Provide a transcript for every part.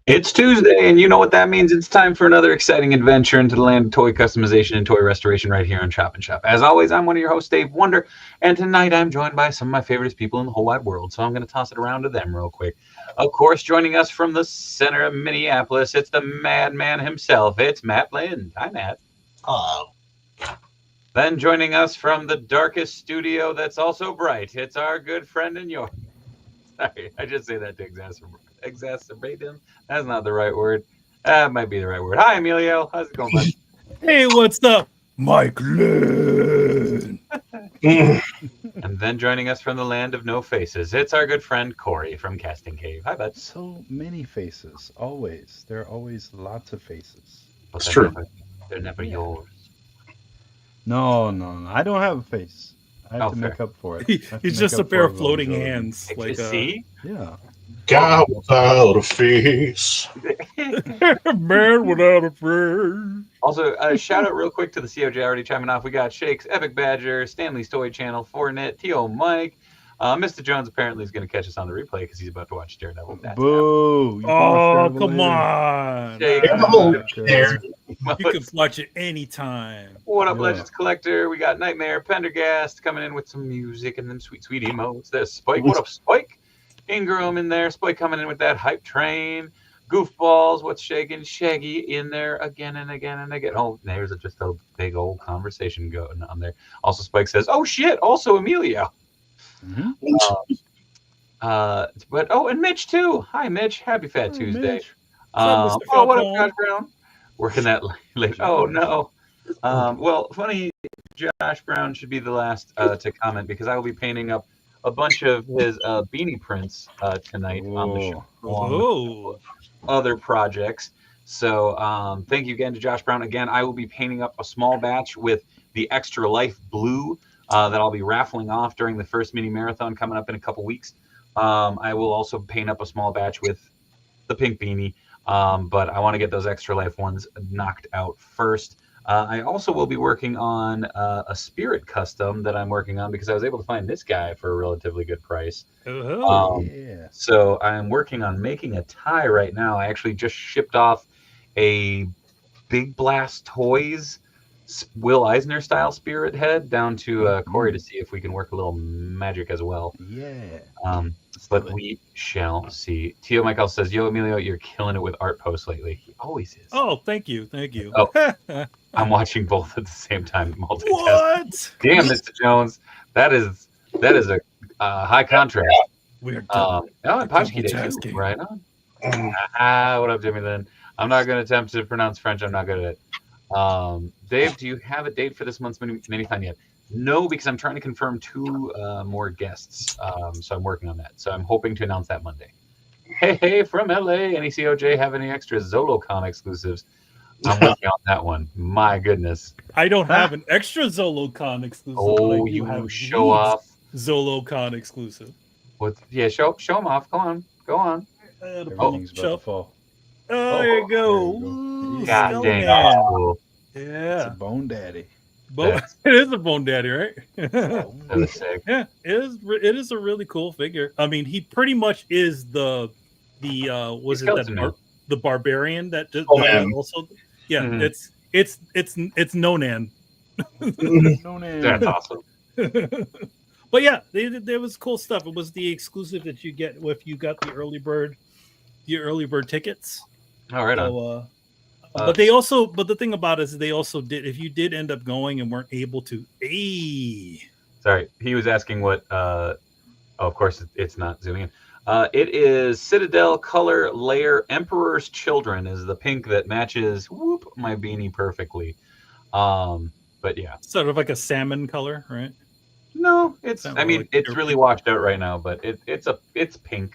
It's Tuesday, and you know what that means. It's time for another exciting adventure into the land of toy customization and toy restoration right here on Choppin' Shop. As always, I'm one of your hosts, Davewonder, and tonight I'm joined by some of my favorite people in the whole wide world, so I'm going to toss it around to them real quick. Of course, joining us from the center of Minneapolis, it's the madman himself. It's Matt Lind. Hi, Matt. Hello. Then joining us from the darkest studio that's also bright, it's our good friend and yours. Sorry, I just say that to exacerbate him. That's not the right word. That might be the right word. Hi, Emilio. How's it going, bud? Hey, what's up, Mike Lynn? And then joining us from the land of no faces, it's our good friend Corey from Casting Cave. Hi, bud. So many faces, always. There are always lots of faces. But It's they're true. they're never yours. No, I don't have a face. I have to fair. make up for it. He's just a pair of floating hands. Like, see? Yeah. God without a face. Man without a friend. Also, shout out real quick to the COJ already chiming off. We got Shakes, Epic Badger, Stanley's Toy Channel, 4Net, T.O. Mike. Mr. Jones apparently is going to catch us on the replay because he's about to watch Daredevil. That's Boo! Oh, come on. Shake. There. You can watch it anytime. What up, Yeah. Legends Collector? We got Nightmare Pendergast coming in with some music and them sweet emotes. There's Spike. What up, Spike? Ingram in there. Spike coming in with that hype train. Goofballs, what's shaking? Shaggy in there again and again and again. Oh, there's just a big old conversation going on there. Also, Spike says, "Oh shit!" Also, Emilio. Mhm. And Mitch too. Hi, Mitch. Happy Fat Hey, Tuesday. Mitch. Mr. What up, Falcone? Josh Brown? Working that late. Oh no. Well, funny. Josh Brown should be the last to comment because I will be painting up a bunch of his beanie prints tonight on the show, along with Oh, other projects. So thank you again to Josh Brown. Again, I will be painting up a small batch with the Extra Life Blue that I'll be raffling off during the first mini marathon coming up in a couple weeks. I will also paint up a small batch with the pink beanie, but I want to get those Extra Life ones knocked out first. I also will be working on a Spirit custom that I'm working on because I was able to find this guy for a relatively good price. Yeah. So I'm working on making a tie right now. I actually just shipped off a Big Blast Toys Will Eisner style Spirit head down to Corey to see if we can work a little magic as well. Yeah. But we shall see. Tio Michael says, "Yo, Emilio, you're killing it with art posts lately." He always is. oh, thank you. Oh. I'm watching both at the same time. Multitasking. What? Damn, Mr. Jones, that is a high contrast. We're And Pashki Day too. multitasking. Right on. What up, Jimmy Lynn? I'm not going to attempt to pronounce French. I'm not good at it. Dave, do you have a date for this month's mini-thon yet? No, because I'm trying to confirm 2 more guests. So I'm working on that. So I'm hoping to announce that Monday. Hey, from LA. Any COJ have any extra ZoloCon exclusives? I'm working on that one. My goodness. I don't have an extra ZoloCon exclusive. Oh, but I do you have show these off. ZoloCon exclusive. Yeah, show them off. Go on. Everything's about to fall. Oh, there you go. there you go. Ooh, God Skull dang, Man. that's cool. It's a Yeah. bone daddy. It is a Bone Daddy, right? That was sick. Yeah, it is a really cool figure. I mean, he pretty much is the Skeleton Man. the barbarian that did Man. also. Yeah, Mhm. it's Nonan. No name. That's awesome. But yeah, there was cool stuff. It was the exclusive that you get if you got the early bird tickets. All right. So, but the thing about it is they also did, if you did end up going and weren't able to, Sorry, he was asking what. Of course, it's not zooming in. It is Citadel Color Layer Emperor's Children is the pink that matches my beanie perfectly. But yeah, sort of like a salmon color, right? no, it's. Sound I mean, like it's your- really washed out right now, but it's pink.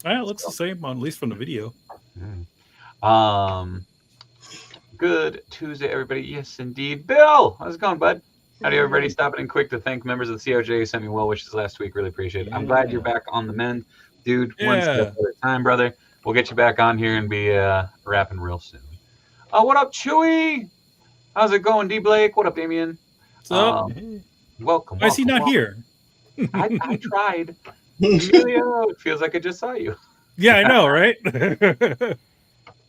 Yeah, it looks the same, at least from the video. Good Tuesday, everybody. Yes, indeed. Bill, how's it going, bud? Howdy, everybody. Stopping in quick to thank members of the COJ who sent me well wishes last week. Really appreciate it. I'm glad you're back on the mend, dude. One step at a time, brother. We'll get you back on here and be rapping real soon. What up, Chewy? How's it going, D Blake? What up, Damien? So, Welcome. why is he not welcome. here? I tried. Emilio, it feels like I just saw you. Yeah, I know, right?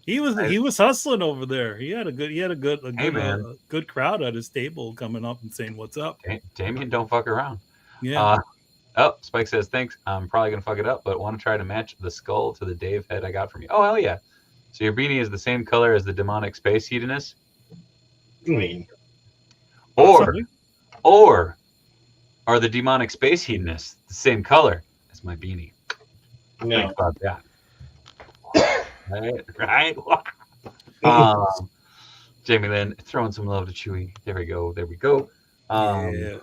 He was hustling over there. He had a Hey, man. good crowd at his table coming up and saying what's up. Damien, don't fuck around. Yeah. Spike says, thanks. I'm probably going to fuck it up, but want to try to match the skull to the Dave head I got from you. Oh, hell yeah. So your beanie is the same color as the demonic space hedonist? I mean, Or are the demonic space hedonists the same color as my beanie? no. Think about that. Right? Jamie Lynn throwing some love to Chewy. There we go. Yeah.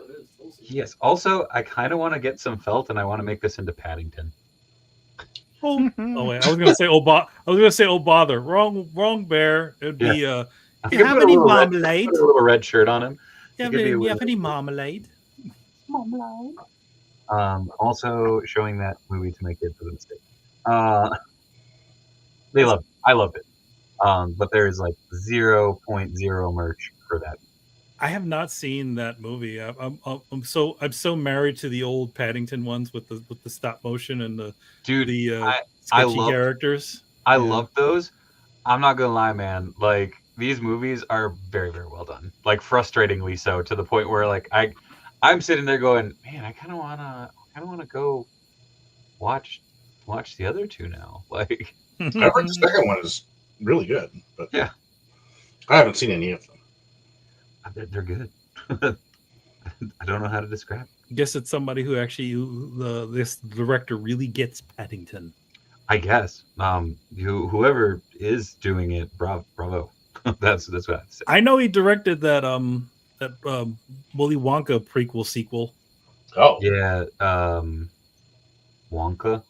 Yes. Also, I kind of want to get some felt, and I want to make this into Paddington. Oh wait, I was gonna say oh bother. Wrong bear. It'd be You you have any marmalade? Put a little red shirt on him. You have any marmalade? Also showing that movie to my kids for the mistake. They love it. I love it. But there's like 0.0 merch for that. I have not seen that movie. I'm so married to the old Paddington ones with the stop motion and the sketchy characters. I love those. I'm not gonna lie, man. Like these movies are very, very well done. Like frustratingly so, to the point where like I'm sitting there going, man, I kind of wanna go watch the other two now. Like I heard the second one is really good, but yeah, I haven't seen any of them. They're good. I don't know how to describe it. I guess it's somebody who actually this director really gets Paddington. I guess. Whoever is doing it, bravo. that's what I say. I know he directed that Willy Wonka prequel sequel. Oh yeah, Wonka.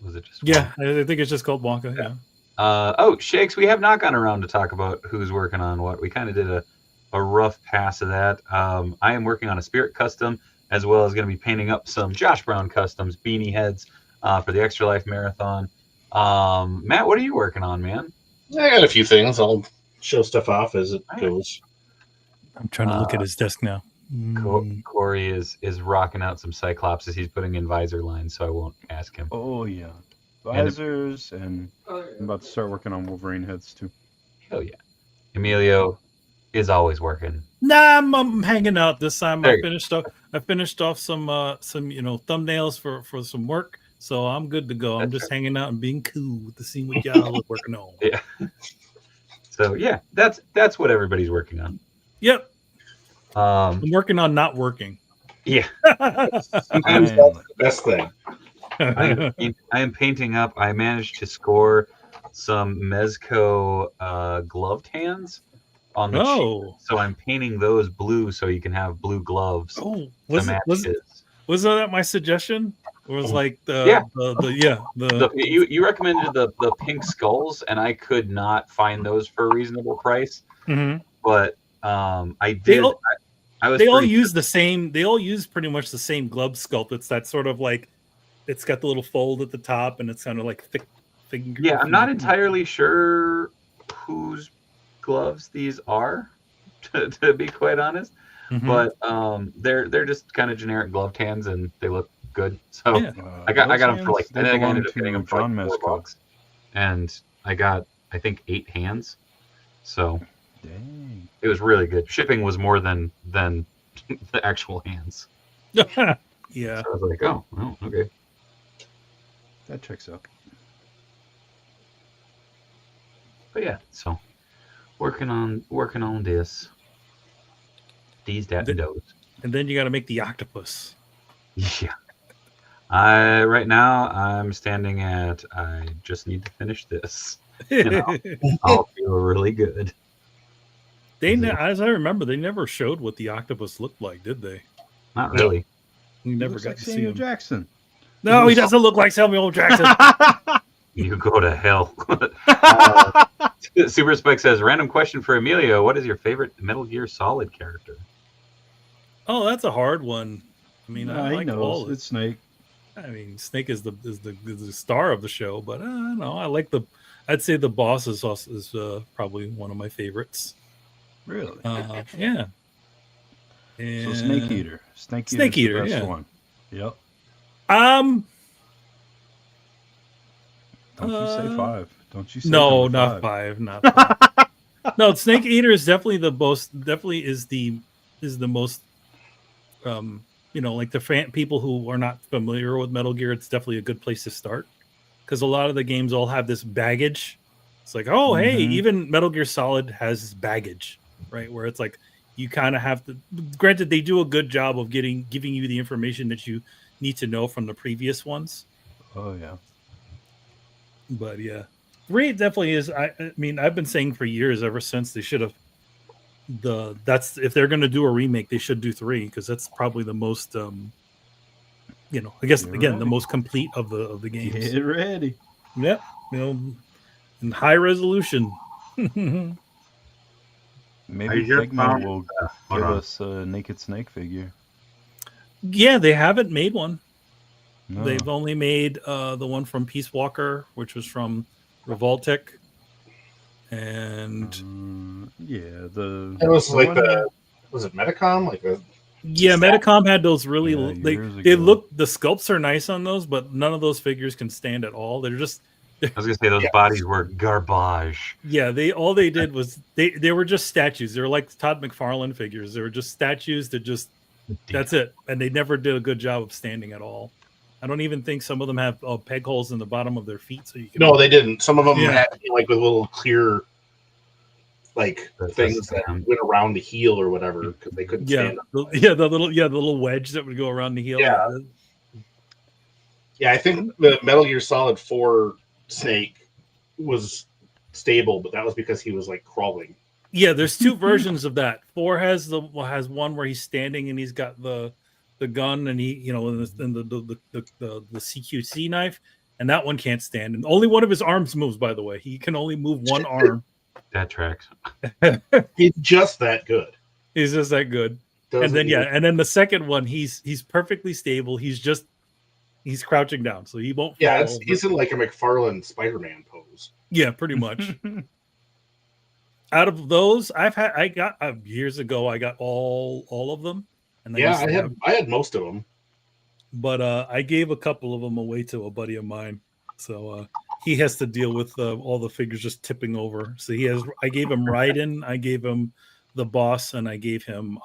Was it just? Yeah, Wonka? I think it's just called Wonka. Yeah. Shakes. We have not gone around to talk about who's working on what. We kind of did a rough pass of that. I am working on a Spirit custom, as well as going to be painting up some Josh Brown customs beanie heads for the Extra Life Marathon. Matt, what are you working on, man? I got a few things. I'll show stuff off as it goes. I'm trying to look at his desk now. Corey is rocking out some Cyclopses. He's putting in visor lines, so I won't ask him. Oh yeah, visors, and I'm about to start working on Wolverine heads too. Hell yeah, Emilio is always working. Nah, I'm hanging out this time. I finished off some thumbnails for some work, so I'm good to go. I'm just hanging out and being cool to see what y'all are working on. Yeah. So yeah, that's what everybody's working on. Yep. I'm working on not working. Yeah. Sometimes that's the best thing. I am painting up. I managed to score some Mezco gloved hands on the sheet. So I'm painting those blue so you can have blue gloves. Oh, was that my suggestion? Or was like you recommended the pink skulls, and I could not find those for a reasonable price. Mm-hmm. But I did. They all use the same. They all use pretty much the same glove sculpt. It's that sort of like, it's got the little fold at the top, and it's kind of like thick finger. Yeah, I'm not entirely sure whose gloves these are, to be quite honest. Mm-hmm. But they're just kind of generic gloved hands, and they look good. So yeah. I got them for like. I think I ended up getting them for like $4, and I got I think 8 hands. So. Dang. It was really good. Shipping was more than the actual hands. Yeah. So I was like, oh, well, okay. That checks out. But yeah, so working on this. These, that, and those. And then you got to make the octopus. Yeah. Right now I'm standing at I just need to finish this. And I'll feel really good. As I remember, they never showed what the octopus looked like, did they? Not really. We never got to see Samuel him. Jackson. No, he doesn't look like Samuel Jackson. You go to hell. Super Spike says, random question for Emilio. What is your favorite Metal Gear Solid character? Oh, that's a hard one. I mean, I like all. It's Snake. I mean, Snake is the star of the show, but I don't know. I like I'd say the boss is probably one of my favorites. Really? Yeah. And so Snake Eater. Snake Eater, the best one. Yep. Don't you say 5. Don't you say No, number not 5. 5. Not 5. No, Snake Eater is definitely the most. Definitely is the most. Like the people who are not familiar with Metal Gear, it's definitely a good place to start because a lot of the games all have this baggage. It's like, oh, hey, even Metal Gear Solid has this baggage, right? Where it's like you kind of have to. Granted, they do a good job of giving you the information that you need to know from the previous ones. Oh yeah. But yeah, 3 definitely is. I mean, I've been saying for years, ever since they should have that's if they're going to do a remake, they should do 3 because that's probably the most. I guess Get again the ready. most complete of the games. Get ready. Yep, in high resolution. Maybe just Figma found- will hold give on. us a Naked Snake figure. Yeah, they haven't made one. No. They've only made the one from Peace Walker, which was from Revoltech, and Yeah, It was like one- was it Metacom? Like a yeah, Metacom had those really. Yeah, years They ago. look, the sculpts are nice on those, but none of those figures can stand at all. They're just I was gonna say those Yeah. bodies were garbage. yeah. All they did was they were just statues. They were like Todd McFarlane figures. They were just statues that just that's it, and they never did a good job of standing at all. I don't even think some of them have peg holes in the bottom of their feet, so you can. No, they didn't. Some of them Yeah. had like with little clear like That's things that stand. went around the heel or whatever because they couldn't Yeah, stand up. the little wedge that would go around the heel. Yeah. Yeah, I think the Metal Gear Solid 4 Snake was stable, but that was because he was like crawling. Yeah, there's 2 versions of that. 4 has one where he's standing and he's got the gun and he and the CQC knife, and that one can't stand. And only one of his arms moves. By the way, he can only move one arm. That tracks. He's just that good. He's just that good. Doesn't And then even- and then the second one, he's perfectly stable. He's crouching down, so he won't. yeah, fall over. he's in like a McFarlane Spider-Man pose. Yeah, pretty much. Out of those, I got years ago. I got all of them, and Yeah, used to I had most of them. but I gave a couple of them away to a buddy of mine, so he has to deal with all the figures just tipping over. So I gave him Raiden, I gave him the boss, and I gave him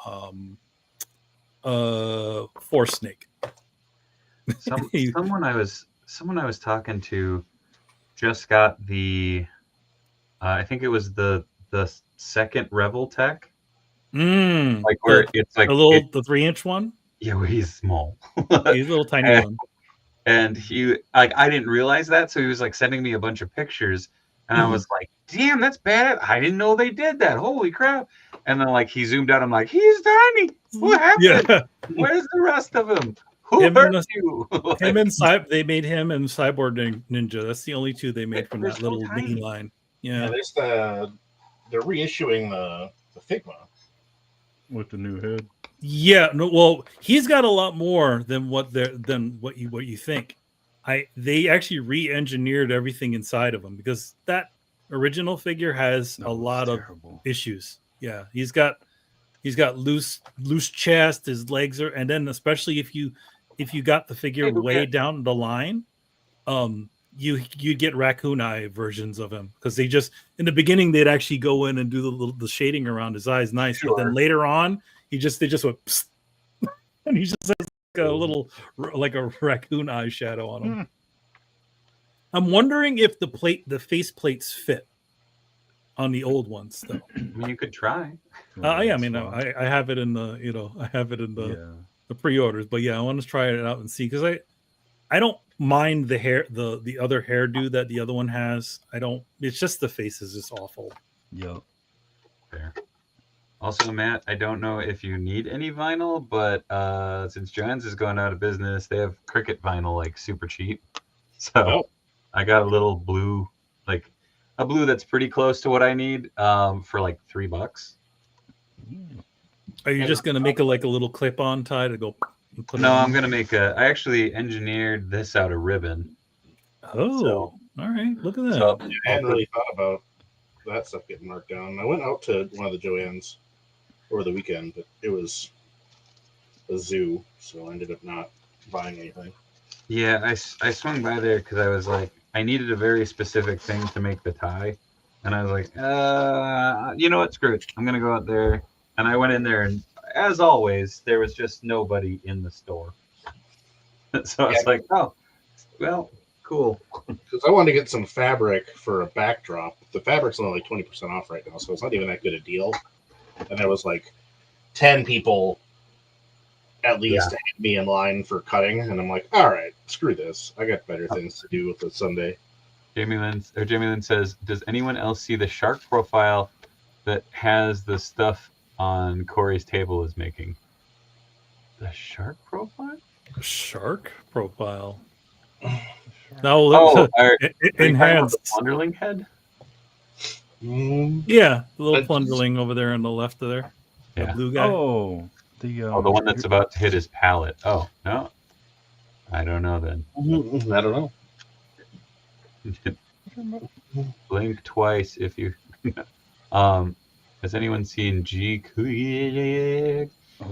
Force Snake. Someone I was talking to just got the I think it was the second Revoltech, like where it's like the 3-inch one. Yeah, where he's small. He's a little tiny one. And he I didn't realize that, so he was like sending me a bunch of pictures, and I was like, "Damn, that's bad! I didn't know they did that. Holy crap!" And then like he zoomed out, I'm like, "He's tiny. What happened? Yeah. Where's the rest of him? Who Him hurt and you?" Him and they made him and Cyborg Ninja. That's the only 2 they made from They're that so little mini tiny. line. Yeah, Yeah. there's they're reissuing the Figma. with the new head. Yeah, no, well, he's got a lot more than what you think. They actually re-engineered everything inside of him because that original figure has a lot of issues. Yeah, he's got loose chest, his legs are, and then especially if you got the figure way down the line, you get raccoon eye versions of him because they just in the beginning they'd actually go in and do the shading around his eyes nice, but then later on they just went psst, and he just has like a little like a raccoon eye shadow on him. I'm wondering if the face plates fit on the old ones though. I mean, you could try. Yeah, I mean, I have it in the I have it in the pre-orders, but yeah, I want to try it out and see because I don't mind the hair the other hairdo that the other one has. I don't. It's just the face is just awful. Yep. Fair. Also, Matt, I don't know if you need any vinyl, but since Joann's is going out of business, they have Cricut vinyl like super cheap. So I got a little blue, like a blue that's pretty close to what I need for like $3. Are you just gonna make a little clip-on tie to go? No, I'm gonna make I actually engineered this out of ribbon. Oh, So, all right. Look at that. So I hadn't really thought about that stuff getting marked down. I went out to one of the Joann's over the weekend, but it was a zoo, so I ended up not buying anything. yeah, I swung by there because I was like, I needed a very specific thing to make the tie, and I was like, you know what? Screw it. I'm gonna go out there, and I went in there, and as always, there was just nobody in the store. So I was like, oh, well, cool. Because I wanted to get some fabric for a backdrop. The fabric's only like 20% off right now, so it's not even that good a deal. And there was like 10 people at least to have me in line for cutting, and I'm like, all right, screw this. I got better things to do with the Sunday. Jamie Lynn says, does anyone else see the shark profile that has the stuff on Corey's table is making? The shark profile? Shark profile. Sure. No, are you talking about enhanced. the Plunderling head? Yeah, the little plunderling over there on the left of there. Yeah. The blue guy. Oh, the one that's about to hit his palate. Oh, no. I don't know then. I don't know. Blink twice if you. Has anyone seen G Quick?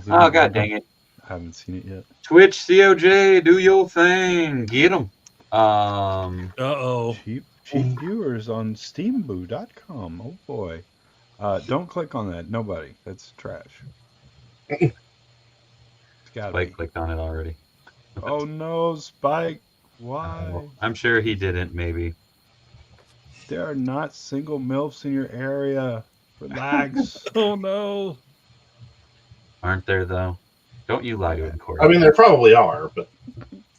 Oh, god dang it. I haven't seen it yet. Twitch COJ, do your thing. Get them. Uh-oh. Cheap viewers on steamboo.com. Oh boy. Don't click on that. Nobody. That's trash. It's gotta Spike be. clicked on it already. Oh no, Spike. Why? I'm sure he didn't, maybe. There are not single MILFs in your area. Relax. Oh no. Aren't there, though? Don't you lie to him, Corey. I mean, there probably are, but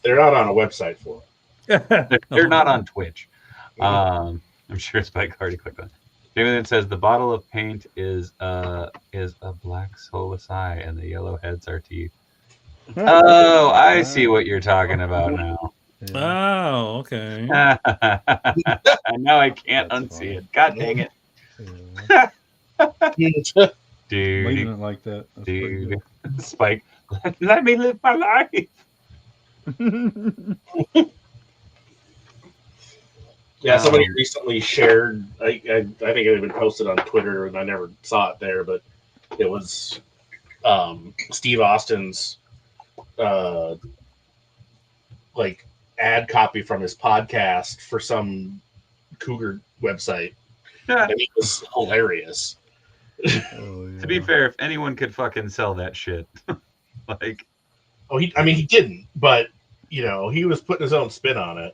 they're not on a website for it. They're not on Twitch. I'm sure Spike already clicked on it. Jamie says the bottle of paint is a black soulless eye, and the yellow heads are teeth. Oh, I see what you're talking about now. Yeah. Oh, okay. Now I can't That's unsee funny. it. God dang it, Yeah. dude. Leaving it like that. That's pretty Dude, Spike, let me live my life. good. Yeah, somebody recently shared. I think it had been posted on Twitter, and I never saw it there, but it was Steve Austin's like ad copy from his podcast for some cougar website, and it was hilarious. Oh, yeah. To be fair, if anyone could fucking sell that shit, like, Oh, he didn't, but you know, he was putting his own spin on it.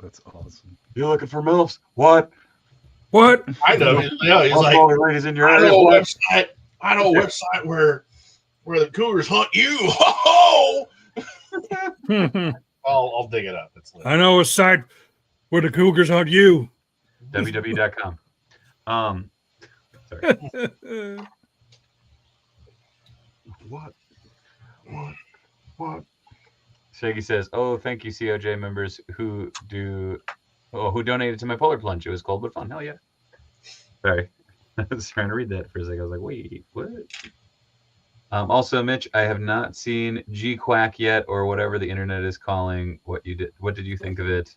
That's awesome. you're looking for MILFs? What? What? I know. You know, he's All like, the ladies in your I area. know a What? website. I know a website where the cougars hunt you. Ho ho! I'll dig it up. It's I know a site where the cougars hunt you. www.com. Sorry. What? Shaggy says, "Oh, thank you, COJ members who donated to my polar plunge. It was cold but fun. Hell yeah." Sorry, I was trying to read that for a second. I was like, "Wait, what?" Also, Mitch, I have not seen G Quack yet, or whatever the internet is calling what you did. What did you think of it?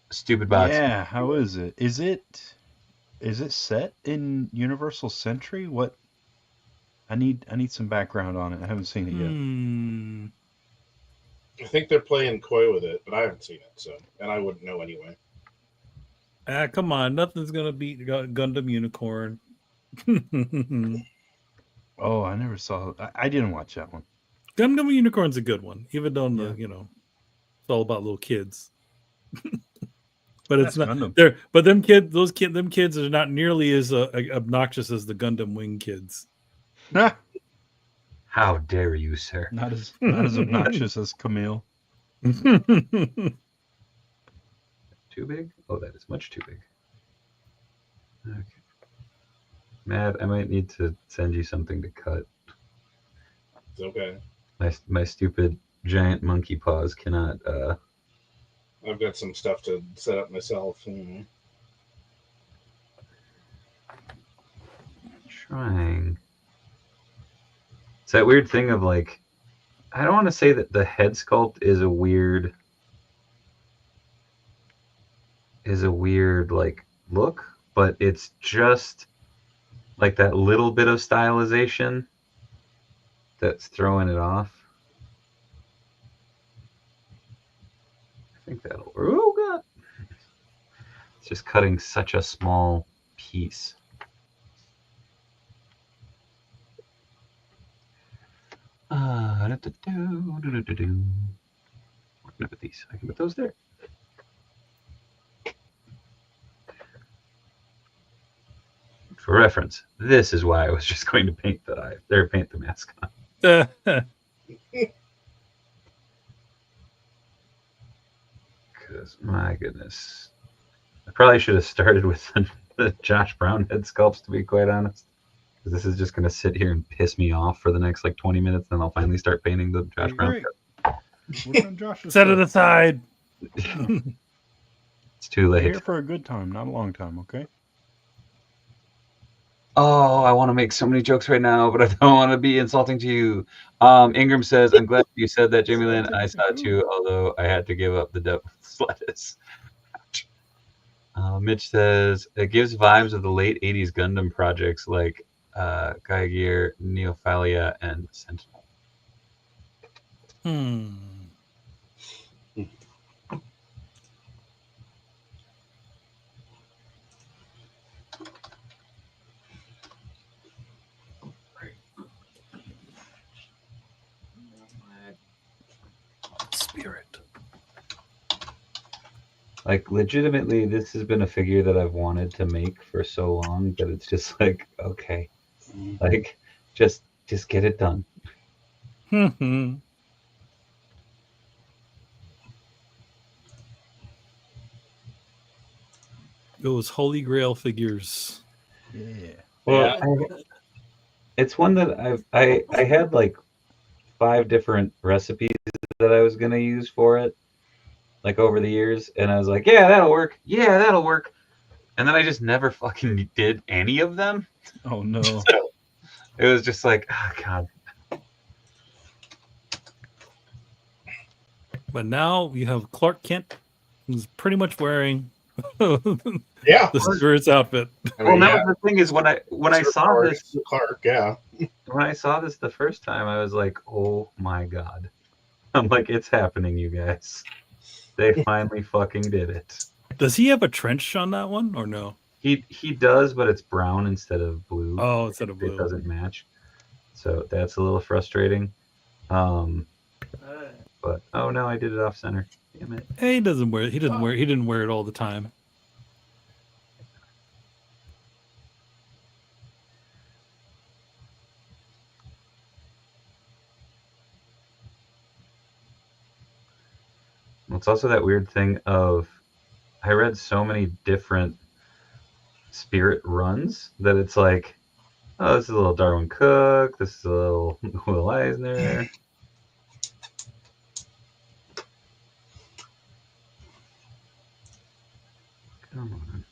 Stupid box. Yeah, how is it? Is it set in Universal Century? What? I need some background on it. I haven't seen it yet. I think they're playing coy with it, but I haven't seen it, so and I wouldn't know anyway. Come on, nothing's gonna beat Gundam Unicorn. Oh, I never saw. I didn't watch that one. Gundam Unicorn's a good one, even though Yeah. it's all about little kids. But it's That's not Gundam. there. But them kids are not nearly as obnoxious as the Gundam Wing kids. How dare you, sir? Not as obnoxious as Camille. Too big? Oh, that is much too big. Okay. Matt, I might need to send you something to cut. It's okay. My stupid giant monkey paws cannot. I've got some stuff to set up myself. Trying. It's that weird thing of like, I don't want to say that the head sculpt is a weird like look, but it's just like that little bit of stylization that's throwing it off. I think that'll. Oh god! It's just cutting such a small piece. Where can I put these? I can put those there. For reference, this is why I was just going to paint the eye, or paint the mask on. Because my goodness, I probably should have started with the Josh Brown head sculpts, to be quite honest. Because this is just going to sit here and piss me off for the next like 20 minutes, then I'll finally start painting the Josh Brown. Set it aside. It's too late. We're here for a good time, not a long time, okay? Oh, I want to make so many jokes right now, but I don't want to be insulting to you. Ingram says, I'm glad you said that, Jamie Lynn. I saw it too, although I had to give up the devil's lettuce. Mitch says, it gives vibes of the late 80s Gundam projects like Gaia Gear, Neophalia, and Sentinel. Spirit. Like, legitimately, this has been a figure that I've wanted to make for so long that it's just like, okay, like, just get it done. Those Holy Grail figures. Yeah. Well, it's one that I had like 5 different recipes that I was gonna use for it, like over the years, and I was like, yeah, that'll work. Yeah, that'll work. And then I just never fucking did any of them. Oh no. So it was just like, oh god. But now you have Clark Kent, who's pretty much wearing the Spirit's outfit. Well, now the thing is, when I saw this, Clark, when I saw this the first time, I was like, oh my god. I'm like, it's happening, you guys. They finally fucking did it. Does he have a trench on that one or no? He does, but it's brown instead of blue. Oh, instead of blue. It doesn't match. So that's a little frustrating. But oh no, I did it off center. Damn it. Hey, he doesn't wear it. He didn't wear it all the time. It's also that weird thing of I read so many different Spirit runs that it's like, oh, this is a little Darwin Cook, this is a little Will Eisner. Come on.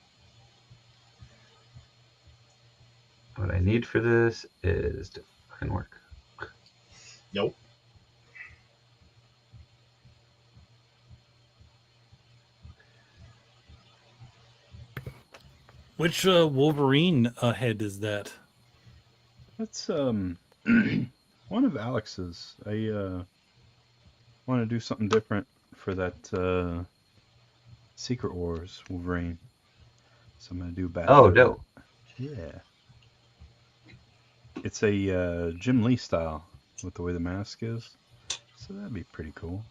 What I need for this is to fucking work. Nope. Which Wolverine head is that? That's one of Alex's. I want to do something different for that Secret Wars Wolverine. So I'm gonna do back. Oh, dope. Yeah. It's a Jim Lee style with the way the mask is. So that'd be pretty cool.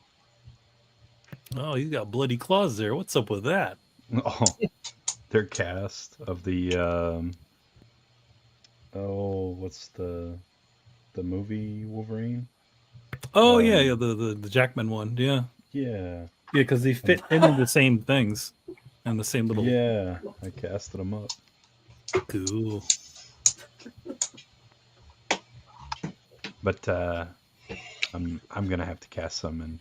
Oh, he's got bloody claws there. What's up with that? Oh, their cast of the what's the movie Wolverine? Oh yeah, the Jackman one. Yeah, yeah, because they fit into the same things and the same little. Yeah, I casted them up. Cool. But I'm gonna have to cast some in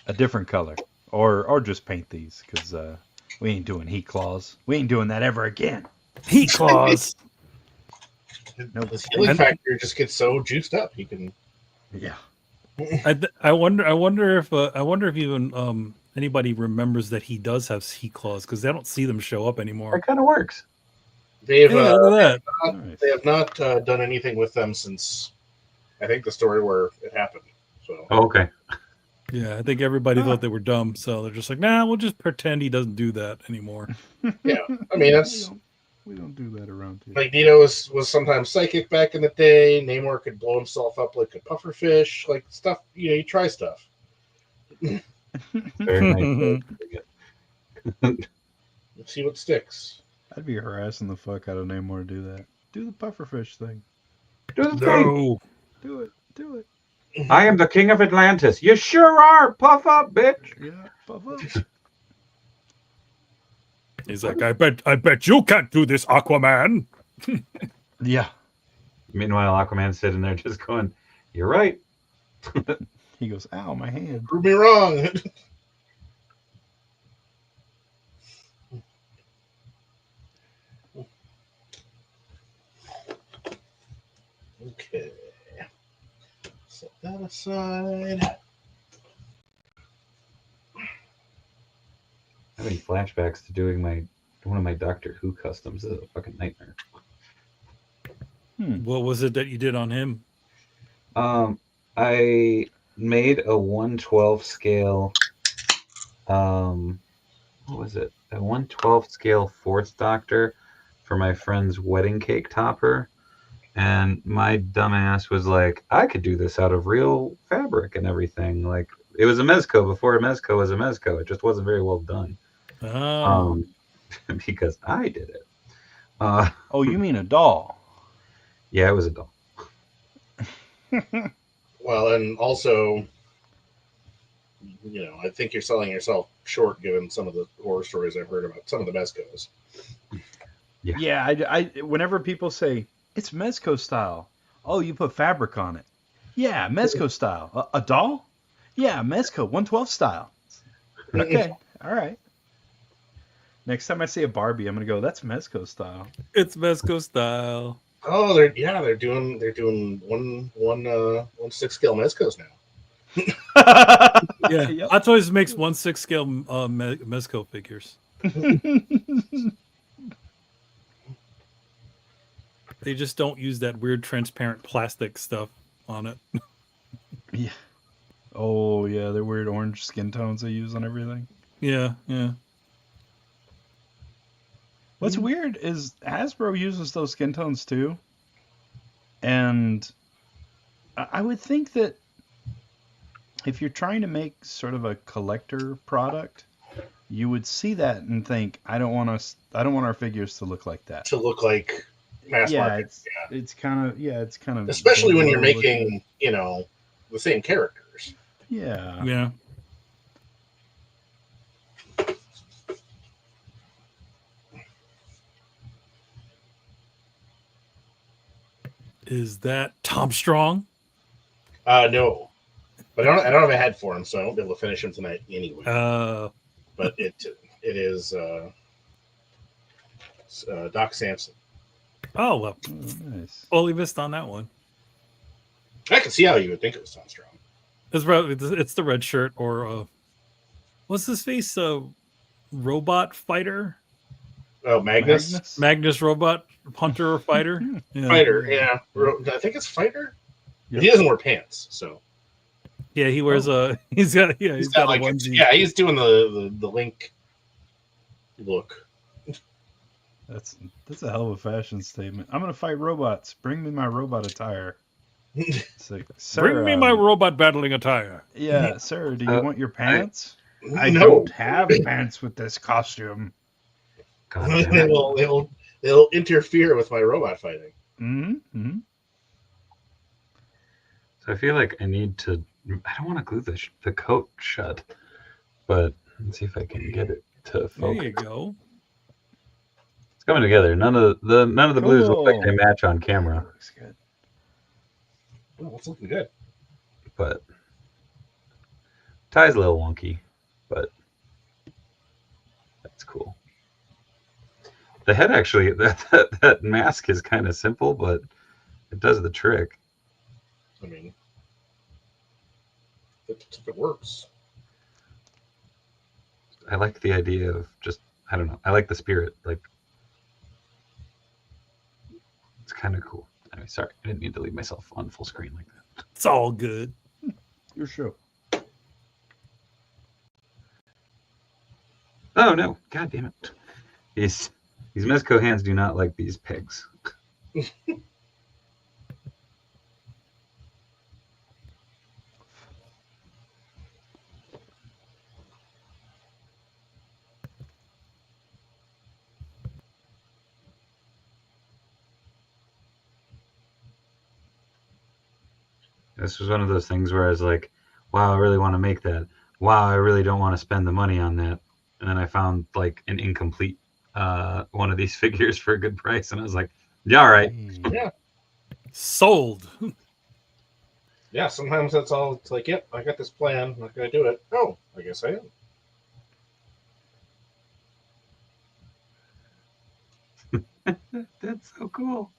a different color, or just paint these because we ain't doing heat claws. We ain't doing that ever again. Heat claws. The healing factor just gets so juiced up. You can. Yeah. I wonder if even anybody remembers that he does have heat claws because they don't see them show up anymore. It kind of works. They have. Look at that. They have not done anything with them since I think the story where it happened. So. Oh, okay. Yeah, I think everybody thought they were dumb, so they're just like, nah, we'll just pretend he doesn't do that anymore. Yeah, I mean that's we don't do that around here. Magneto was sometimes psychic back in the day. Namor could blow himself up like a pufferfish, like stuff. You try stuff. Very nice. See what sticks. I'd be harassing the fuck out of Namor to do that. Do the pufferfish thing. Do the thing. No. Do it. Do it. I am the king of Atlantis. You sure are. Puff up, bitch. Yeah, puff up. He's like, I bet you can't do this, Aquaman. Yeah. Meanwhile, Aquaman's sitting there just going, "You're right." He goes, ow, my hand. Prove me wrong. Okay. Set that aside. Having flashbacks to doing one of my Doctor Who customs is a fucking nightmare. What was it that you did on him? I made a 1/12 scale. What was it? A 1/12 scale Fourth Doctor for my friend's wedding cake topper, and my dumbass was like, "I could do this out of real fabric and everything." Like it was a mezco before a mezco was a mezco. It just wasn't very well done. Because I did it. Oh, you mean a doll? Yeah, it was a doll. Well, and also, I think you're selling yourself short given some of the horror stories I've heard about some of the Mezcos. Yeah, I whenever people say it's Mezco style, oh, you put fabric on it. Yeah, Mezco style. A doll? Yeah, Mezco 1/12 style. Okay, all right. Next time I see a Barbie, I'm gonna go, that's Mezco style. It's Mezco style. Oh, they're doing one 6 scale Mezcos now. Yeah, Yep. Hot Toys makes 1/6 scale Mezco figures. They just don't use that weird transparent plastic stuff on it. Yeah. Oh yeah, they're weird orange skin tones they use on everything. Yeah. What's weird is Hasbro uses those skin tones too. And I would think that if you're trying to make sort of a collector product, you would see that and think, I don't want our figures to look like that. To look like mass market. It's kind of especially when you're making, the same characters. Yeah. Is that Tom Strong? No. But I don't have a head for him, so I won't be able to finish him tonight anyway. But it is Doc Samson. Oh, well. Nice. Only missed on that one. I can see how you would think it was Tom Strong. It's the red shirt or what's his face? Robot fighter? Oh, Magnus? Magnus robot hunter or fighter? Yeah. Fighter, yeah. I think it's fighter. Yep. He doesn't wear pants, so. Yeah, he wears he's got a onesie. Yeah, he's doing the Link look. That's a hell of a fashion statement. I'm gonna fight robots. Bring me my robot attire. It's like, bring me my robot battling attire. Yeah, sir. Do you want your pants? I no. don't have pants with this costume. It'll interfere with my robot fighting. Mm-hmm. So I feel like I need to. I don't want to glue the coat shut, but let's see if I can get it to focus. There you go. It's coming together. None of the blues look like they match on camera. Looks good. Oh, it's looking good. But tie's a little wonky, but that's cool. The head actually, that mask is kind of simple, but it does the trick. I mean, if it works. I like the idea of just, I don't know. I like the spirit. Like, it's kind of cool. Anyway, sorry. I didn't mean to leave myself on full screen like that. It's all good. Your show. Oh no! God damn it! These Mezco hands do not like these pigs. This was one of those things where I was like, wow, I really want to make that. Wow, I really don't want to spend the money on that. And then I found like an incomplete one of these figures for a good price. And I was like, yeah, all right. Yeah. Sold. Yeah, sometimes that's all. It's like, yep, I got this plan. I'm not going to do it. Oh, I guess I am. That's so cool.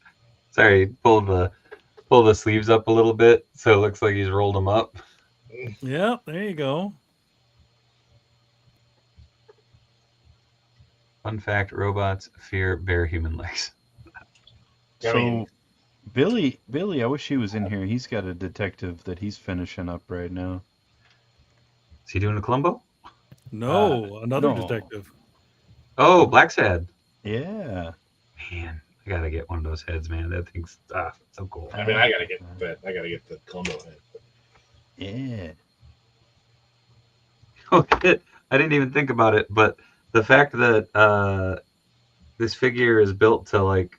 Sorry, pull the sleeves up a little bit so it looks like he's rolled them up. Yeah, there you go. Fun fact, robots fear bare human legs. So, Billy, I wish he was in here. He's got a detective that he's finishing up right now. Is he doing a Columbo? No, another no. detective. Oh, Black's head. Yeah. Man, I gotta get one of those heads, man. That thing's so cool. I mean, I gotta get the Columbo head. Yeah. Oh shit! I didn't even think about it, but the fact that this figure is built to like,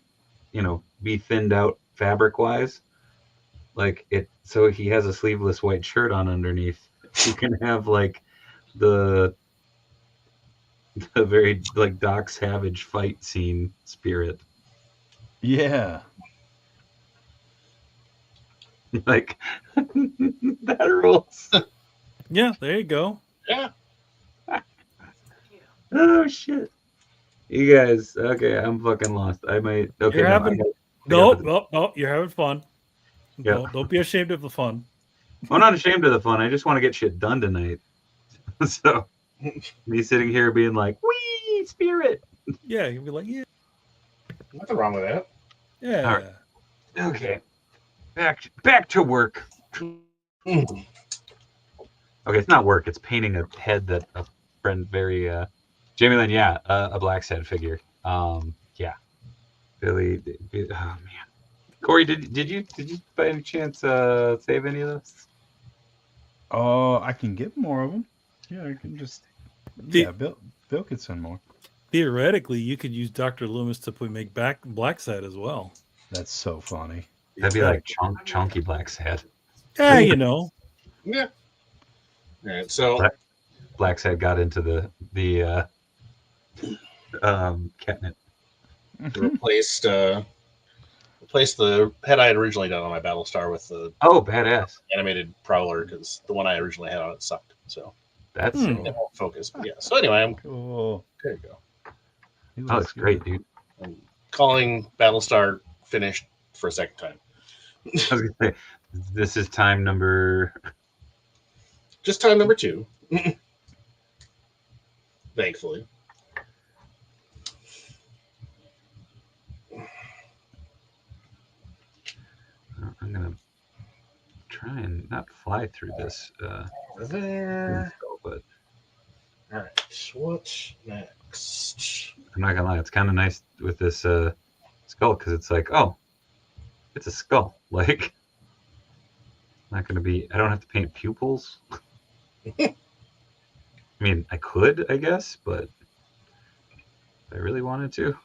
be thinned out fabric wise, like it, so he has a sleeveless white shirt on underneath. You can have like the very like Doc Savage fight scene spirit. Yeah. Like that rules. Yeah, there you go. Yeah. Oh shit! You guys, okay? I'm fucking lost. I might. Okay, You're no, having no. You're having fun. Yeah. Don't be ashamed of the fun. I'm not ashamed of the fun. I just want to get shit done tonight. So me sitting here being like, "Wee spirit." Yeah, you'll be like, yeah, Nothing wrong with that. yeah. All right. Okay, back to work. Mm. Okay, it's not work. It's painting a head that a friend Jamie Lynn, yeah, a Black's head figure. Yeah, Billy. Oh man, Corey, did you by any chance save any of those? Oh, I can get more of them. Yeah, I can just. Yeah, Bill could send more. Theoretically, you could use Dr. Loomis to make back Black's head as well. That's so funny. That'd be like chunky Black's head. Yeah, you know. Yeah. All right, so Black's head got into the catnip. replaced the head I had originally done on my Battlestar with the Badass. animated Prowler, because the one I originally had on it sucked. So That's it won't focus. But yeah. So anyway, I'm Cool. there. You go. that looks great, dude. I'm calling Battlestar finished for a second time. I was gonna say this is time number. Just time number 2. Thankfully. I'm gonna try and not fly through this. There. But All right. What's next? I'm not gonna lie, it's kind of nice with this skull because it's like, oh, it's a skull. Like, not gonna be. I don't have to paint pupils. I mean, I could, I guess, but if I really wanted to,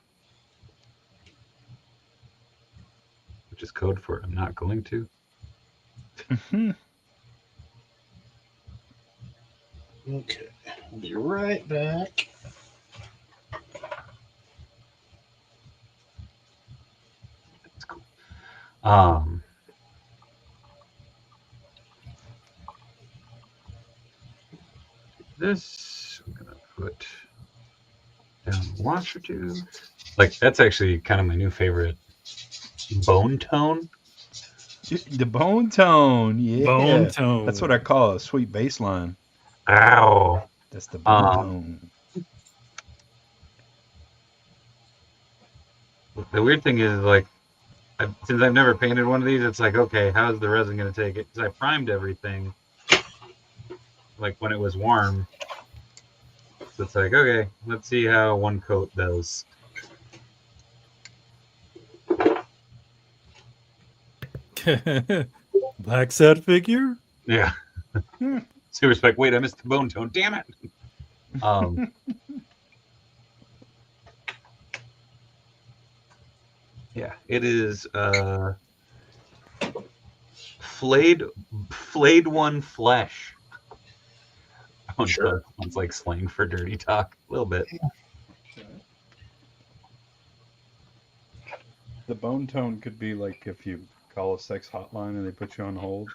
which is code for I'm not going to. Okay. I'll be right back. That's cool. This I'm gonna put down the washer tube. Like that's actually kind of my new favorite bone tone. The bone tone, yeah. Bone tone. That's what I call a sweet bass line. Ow. That's the bone tone. The weird thing is, like, since I've never painted one of these, it's like, okay, how's the resin going to take it? Because I primed everything, like, when it was warm. It's like, okay, let's see how one coat does. Black set figure. Yeah. Super spec. Wait, I missed the bone tone. Damn it. Yeah, it is flayed one flesh. Sure. Sounds like slang for dirty talk. A little bit. The bone tone could be like if you call a sex hotline and they put you on hold.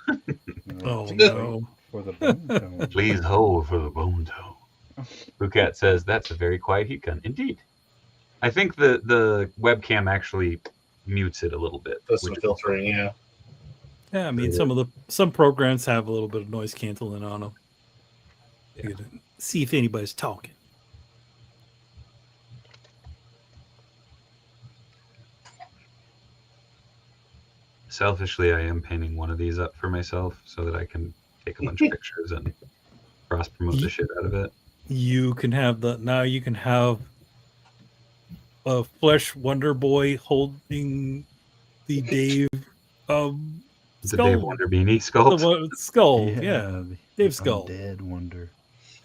Oh, please no. wait for the bone tone. Please hold for the bone tone. Bukat says that's a very quiet heat gun. Indeed. I think the webcam actually mutes it a little bit. Does some filtering, yeah. Yeah, I mean, some programs have a little bit of noise canceling on them. Yeah. You can see if anybody's talking. Selfishly, I am painting one of these up for myself so that I can take a bunch of pictures and cross promote the shit out of it. You can have you can have a Flesh Wonder Boy holding the Dave The skull. Davewonder beanie sculpt. Skull, yeah. Dave Skull. Undead Wonder.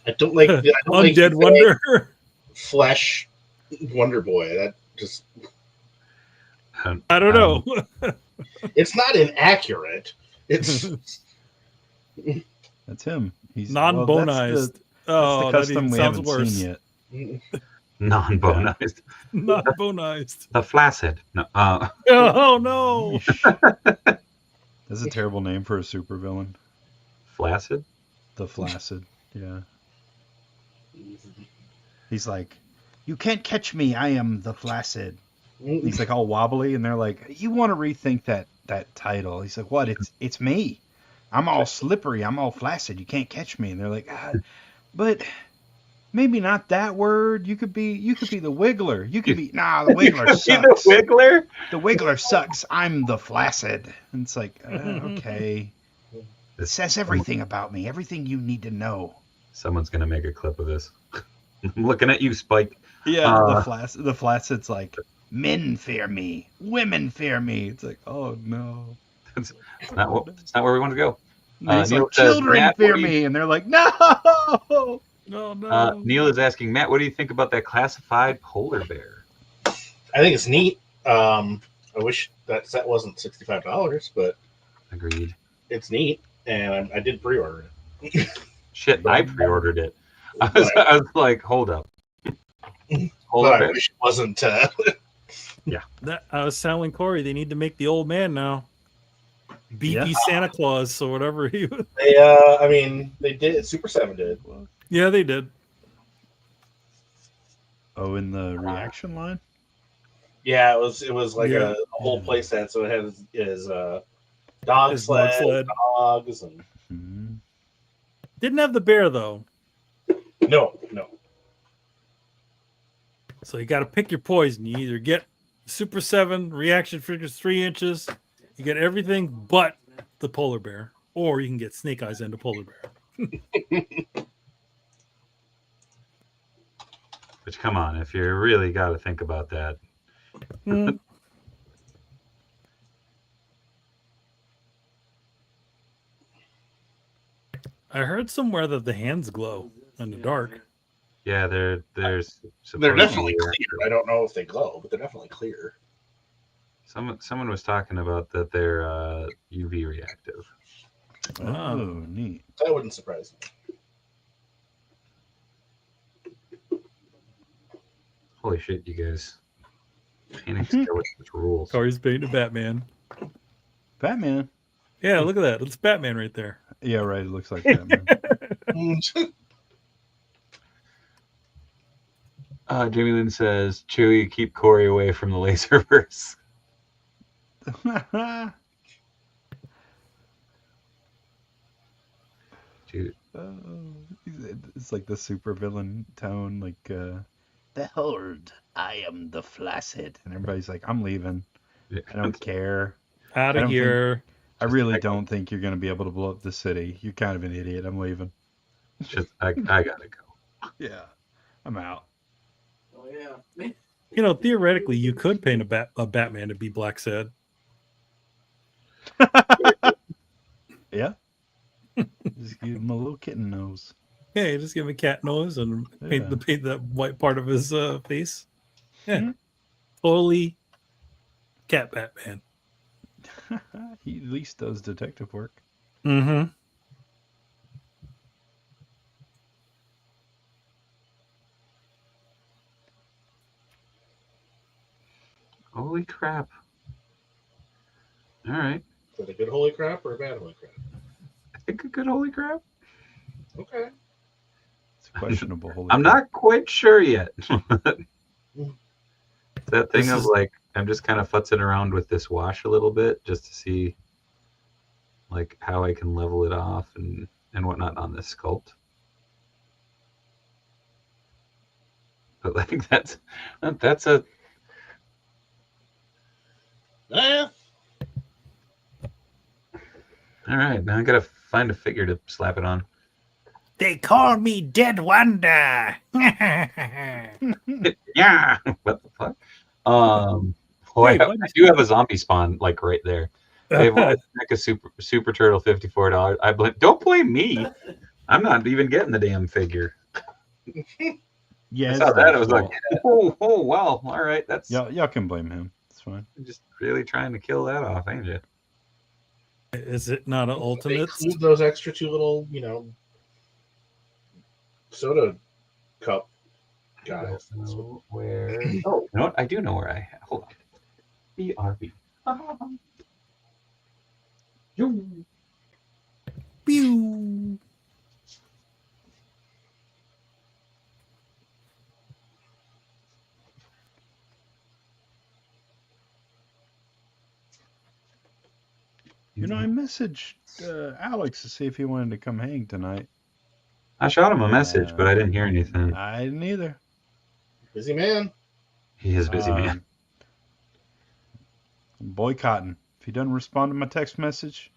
I don't like Undead Wonder. Flesh Wonder Boy. That just I don't know. it's not inaccurate. It's That's him. He's non-bonized. Well, that's the custom even we sounds haven't worse. seen yet. Non-bonized. Non-bonized. The flaccid. No, Oh no! That's a terrible name for a supervillain. flaccid? The Flaccid. Yeah. He's like, you can't catch me. I am the Flaccid. He's like all wobbly, and they're like, you want to rethink that title? He's like, what? It's me. I'm all slippery. I'm all flaccid. You can't catch me. And they're like, but maybe not that word. You could be the Wiggler. You could be the Wiggler sucks. The Wiggler? The Wiggler sucks. I'm the Flaccid. And it's like, okay. It says everything about me. Everything you need to know. Someone's gonna make a clip of this. I'm looking at you, Spike. Yeah, the Flaccid's like, men fear me, women fear me. It's like, oh no. That's not where we want to go. He's Neil like, says, children Matt, fear me, and they're like, no. Oh no. Neil is asking, Matt, what do you think about that classified polar bear? I think it's neat. I wish that set wasn't $65, but Agreed. it's neat, and I did pre-order it. Shit, I pre-ordered it. I was like, hold up. But I wish it wasn't. Yeah. I was telling Corey they need to make the old man now. BP Santa Claus or whatever he was. They did. Super 7 did. Yeah, they did. Oh, in the reaction line? Yeah, it was like a whole play set. So it had his dog sled, dogs, and Didn't have the bear though. no. So you got to pick your poison. You either get Super 7 reaction figures 3 inches, you get everything but the polar bear, or you can get Snake Eyes and the polar bear. Which, come on, if you really got to think about that. I heard somewhere that the hands glow in the dark. Yeah, they're definitely clear. I don't know if they glow, but they're definitely clear. Someone was talking about that they're UV reactive. Oh, neat. That wouldn't surprise me. Holy shit, you guys! Painting skeletons rules. Corey's painting a Batman. Batman. Yeah, look at that. It's Batman right there. Yeah, right. It looks like Batman. Jamie Lynn says, Chewie, keep Corey away from the Laserverse. Dude. It's like the super villain tone, like behold, I am the Flaccid, and everybody's like, I'm leaving. Yeah. I don't care. Out of here. I really don't think you're gonna be able to blow up the city. You're kind of an idiot. I'm leaving. I gotta go. Yeah. I'm out. Oh yeah. You know, theoretically, you could paint a Batman to be Black Sad. Yeah. Just give him a little kitten nose. Yeah, you just give him a cat nose and paint the white part of his face. Yeah, Hmm. totally cat Batman. He at least does detective work. Mm-hmm. Holy crap! All right, Is it a good holy crap or a bad holy crap? I think a good holy crap. Okay. It's questionable. Holy I'm crap. not quite sure yet. That thing This of is- like, I'm just kind of futzing around with this wash a little bit just to see like how I can level it off and whatnot on this sculpt. But like that's a Yeah. all right. Now I gotta find a figure to slap it on. They call me Davewonder. Yeah. What the fuck? Boy, Hey, I why does- do have a zombie spawn like right there. Dave, why did you make a super turtle $54? I blame. Don't blame me. I'm not even getting the damn figure. Yeah, I it's saw that. not I was like, fault. oh, well, all right. That's Y'all can blame him. It's fine. just really trying to kill that off, ain't you? Is it not an They ultimate? include those extra two little, soda cup I don't guys. know where. Oh, you know what? I do know where I have. Hold on. BRB. Pew. You know, I messaged Alex to see if he wanted to come hang tonight. I shot him a message, but I didn't hear anything. I didn't either. Busy man. He is busy, man. Boycotting. If he doesn't respond to my text message,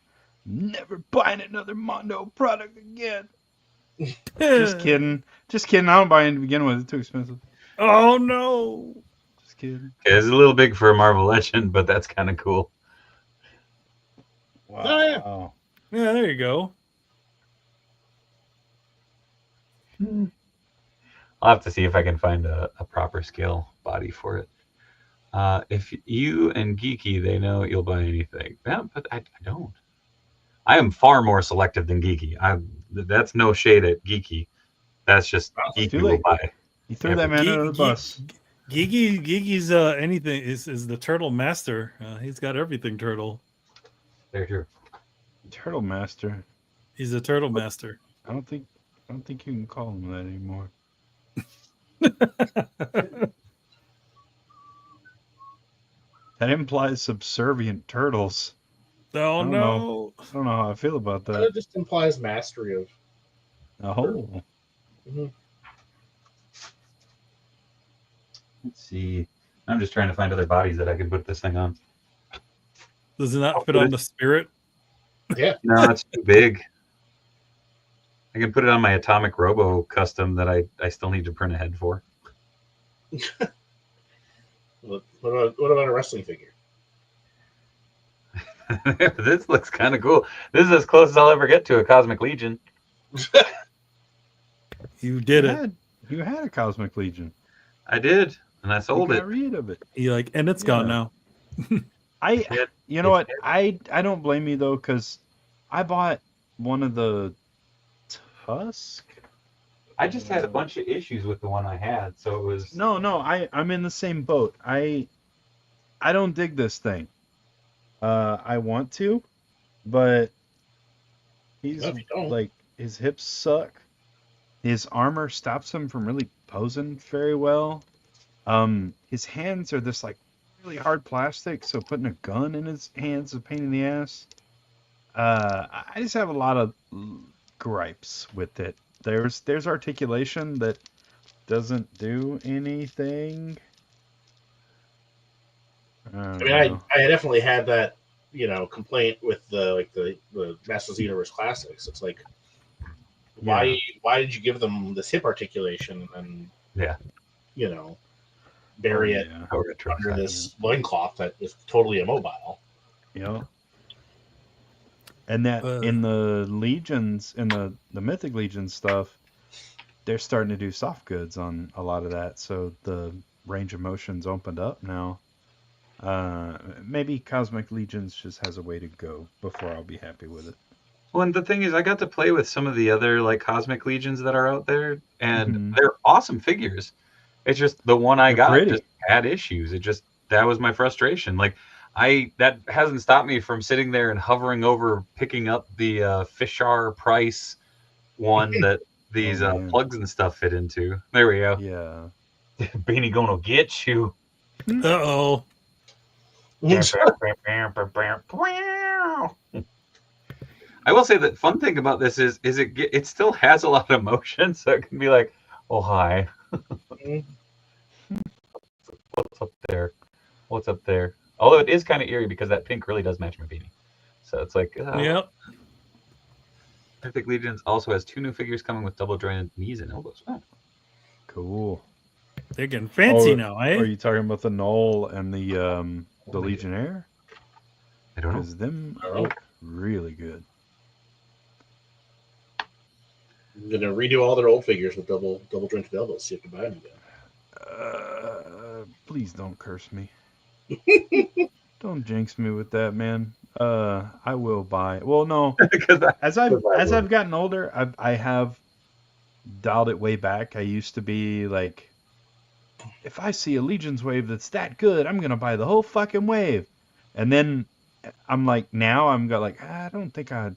never buying another Mondo product again. Just kidding. Just kidding. I don't buy it to begin with. It's too expensive. Oh no. Just kidding. Okay, it's a little big for a Marvel Legend, but that's kind of cool. Wow. Oh, yeah. Yeah, there you go. I'll have to see if I can find a proper scale body for it. If you and Geeky, they know you'll buy anything. Yeah, but I don't. I am far more selective than Geeky. That's no shade at Geeky. That's just It's Geeky too will late. buy. You threw that man under the bus. Gigi's anything is the turtle master. He's got everything turtle. There, here. Turtle Master. He's a turtle master. I don't think you can call him that anymore. That implies subservient turtles. Oh I don't no. I don't know how I feel about That that. just implies mastery of. Oh. Let's see. I'm just trying to find other bodies that I can put this thing on. Does it not fit on the spirit? Yeah. No, it's too big. I can put it on my Atomic Robo custom that I still need to print a head for. What about a wrestling figure? This looks kind of cool. This is as close as I'll ever get to a Cosmic Legion. You did it. You had a Cosmic Legion. I did, and I You sold it. got rid of it. You like, and it's gone now. You know what? I don't blame you though, because I bought one of the Tusk. I just had a bunch of issues with the one I had, so it was. No, I'm in the same boat. I don't dig this thing. I want to, but he's Well, if you don't. like his hips suck. His armor stops him from really posing very well. His hands are this like really hard plastic, so putting a gun in his hands is a pain in the ass. I just have a lot of gripes with it. There's articulation that doesn't do anything. I mean, I definitely had that, complaint with the Masters of the Universe Classics. It's like, why did you give them this hip articulation and Yeah. You know, bury it Yeah. Oh, retro under style. this loincloth that is totally immobile. Yeah. And that in the legions, in the mythic legion stuff, they're starting to do soft goods on a lot of that. So the range of motion's opened up now. Maybe Cosmic Legions just has a way to go before I'll be happy with it. Well, and the thing is, I got to play with some of the other like Cosmic Legions that are out there, and Mhm. they're awesome figures. It's just the one I They're got pretty. just had issues. It just that was my frustration. Like that hasn't stopped me from sitting there and hovering over picking up the Fishar Price one that these Oh, man. plugs and stuff fit into. There we go. Yeah. Beanie gonna get you. Uh-oh. I will say that fun thing about this is it still has a lot of motion, so it can be like, oh hi, what's up there? What's up there? Although it is kind of eerie because that pink really does match my beanie. So it's like, Yep. Mythic Legions also has 2 new figures coming with double jointed knees and elbows. Oh. Cool. They're getting fancy now, Are eh? you talking about the Knoll and the Legionnaire? I don't know. Because them I don't know. look really good. I'm gonna redo all their old figures with double jointed elbows. So you have to buy them again. Please don't curse me. Don't jinx me with that, man. I will buy. Well, no. As I've gotten older, I have dialed it way back. I used to be like, if I see a Legion's wave that's that good, I'm gonna buy the whole fucking wave. And then I'm like, now I'm got like, I don't think I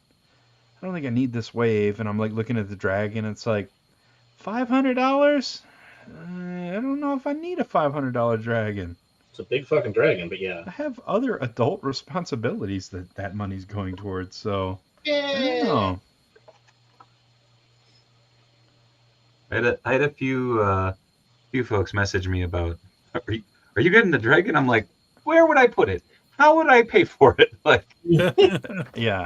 need this wave. And I'm like looking at the dragon. It's like $500. I don't know if I need a $500 dragon. It's a big fucking dragon, but yeah. I have other adult responsibilities that money's going towards. So I don't know. I had a few folks message me about, are you getting the dragon? I'm like, where would I put it? How would I pay for it? Like, Yeah,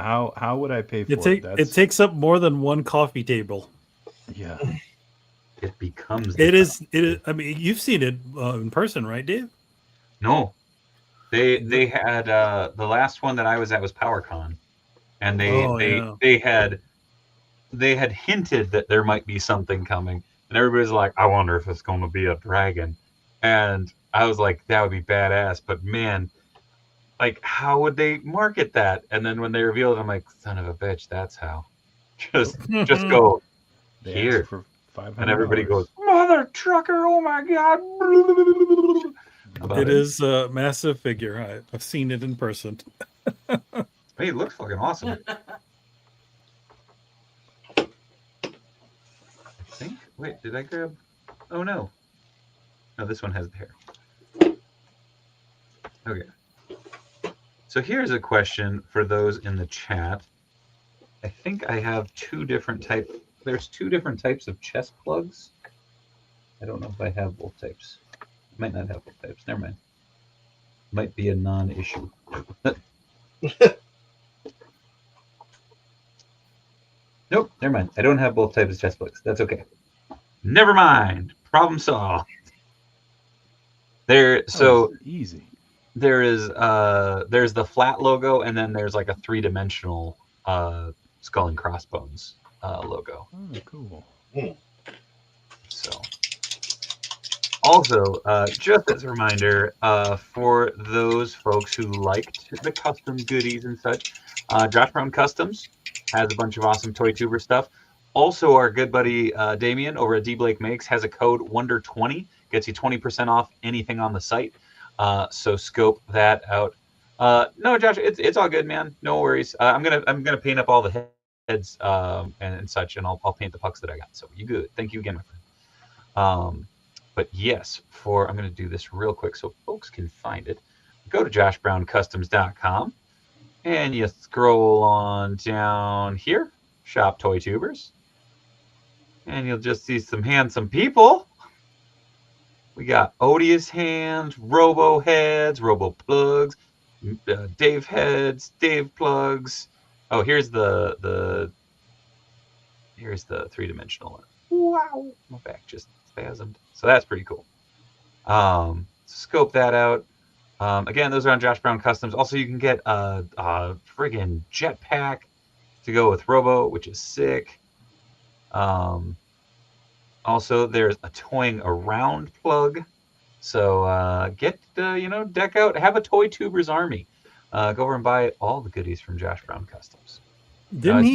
how would I pay for it? It takes up more than one coffee table. Yeah. It becomes. It is. I mean, you've seen it in person, right, Dave? No, they had the last one that I was at was PowerCon, and they had hinted that there might be something coming, and everybody's like, I wonder if it's going to be a dragon, and I was like, that would be badass, but man, like, how would they market that? And then when they revealed it, I'm like, son of a bitch, that's how. Just go They here. asked for $500. And everybody goes, mother trucker, oh my god. It is a massive figure. I've seen it in person. Hey, it looks fucking awesome. I think. Wait, did I grab? Oh no. No, this one has the hair. Okay. So here's a question for those in the chat. I think I have there's 2 different types of chest plugs. I don't know if I have both types. Might not have both types. Never mind. Might be a non-issue. Nope, never mind. I don't have both types of chest plugs. That's okay. Never mind. Problem solved. So easy. there's the flat logo, and then there's like a 3-dimensional skull and crossbones logo. Oh, cool. So also, just as a reminder, for those folks who liked the custom goodies and such, Josh Brown Customs has a bunch of awesome Toy Tuber stuff. Also, our good buddy Damien over at D Blake Makes has a code Wonder20, gets you 20% off anything on the site. So scope that out. No, Josh, it's all good, man. No worries. I'm gonna paint up all the heads and such, and I'll paint the pucks that I got. So you good? Thank you again, my friend. But yes, I'm going to do this real quick so folks can find it. Go to joshbrowncustoms.com, and you scroll on down here, Shop Toy Tubers, and you'll just see some handsome people. We got Odious hands, Robo heads, Robo plugs, Dave heads, Dave plugs. Oh, here's the 3-dimensional one. Wow, my back just spasmed. So that's pretty cool. Scope that out. Again, those are on Josh Brown Customs. Also, you can get a friggin' jetpack to go with Robo, which is sick. Also, there's a toying around plug. So get, deck out, have a Toy Tubers army. Go over and buy all the goodies from Josh Brown Customs. Didn't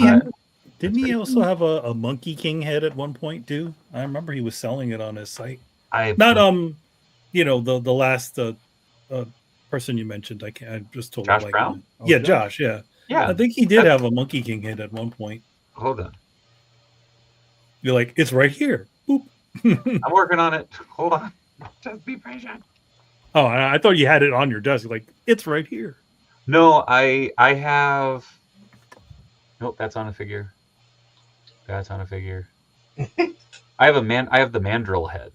he also have a Monkey King head at one point too? I remember he was selling it on his site. The last person you mentioned. I just told Josh Brown. Yeah, Josh. Yeah. I think he did have a Monkey King head at one point. Hold on. You're like, it's right here. Boop. I'm working on it. Hold on. Just be patient. Oh, I thought you had it on your desk. Like, it's right here. No, I have. Nope, that's on a figure. That's on a figure. I have the Mandrill head.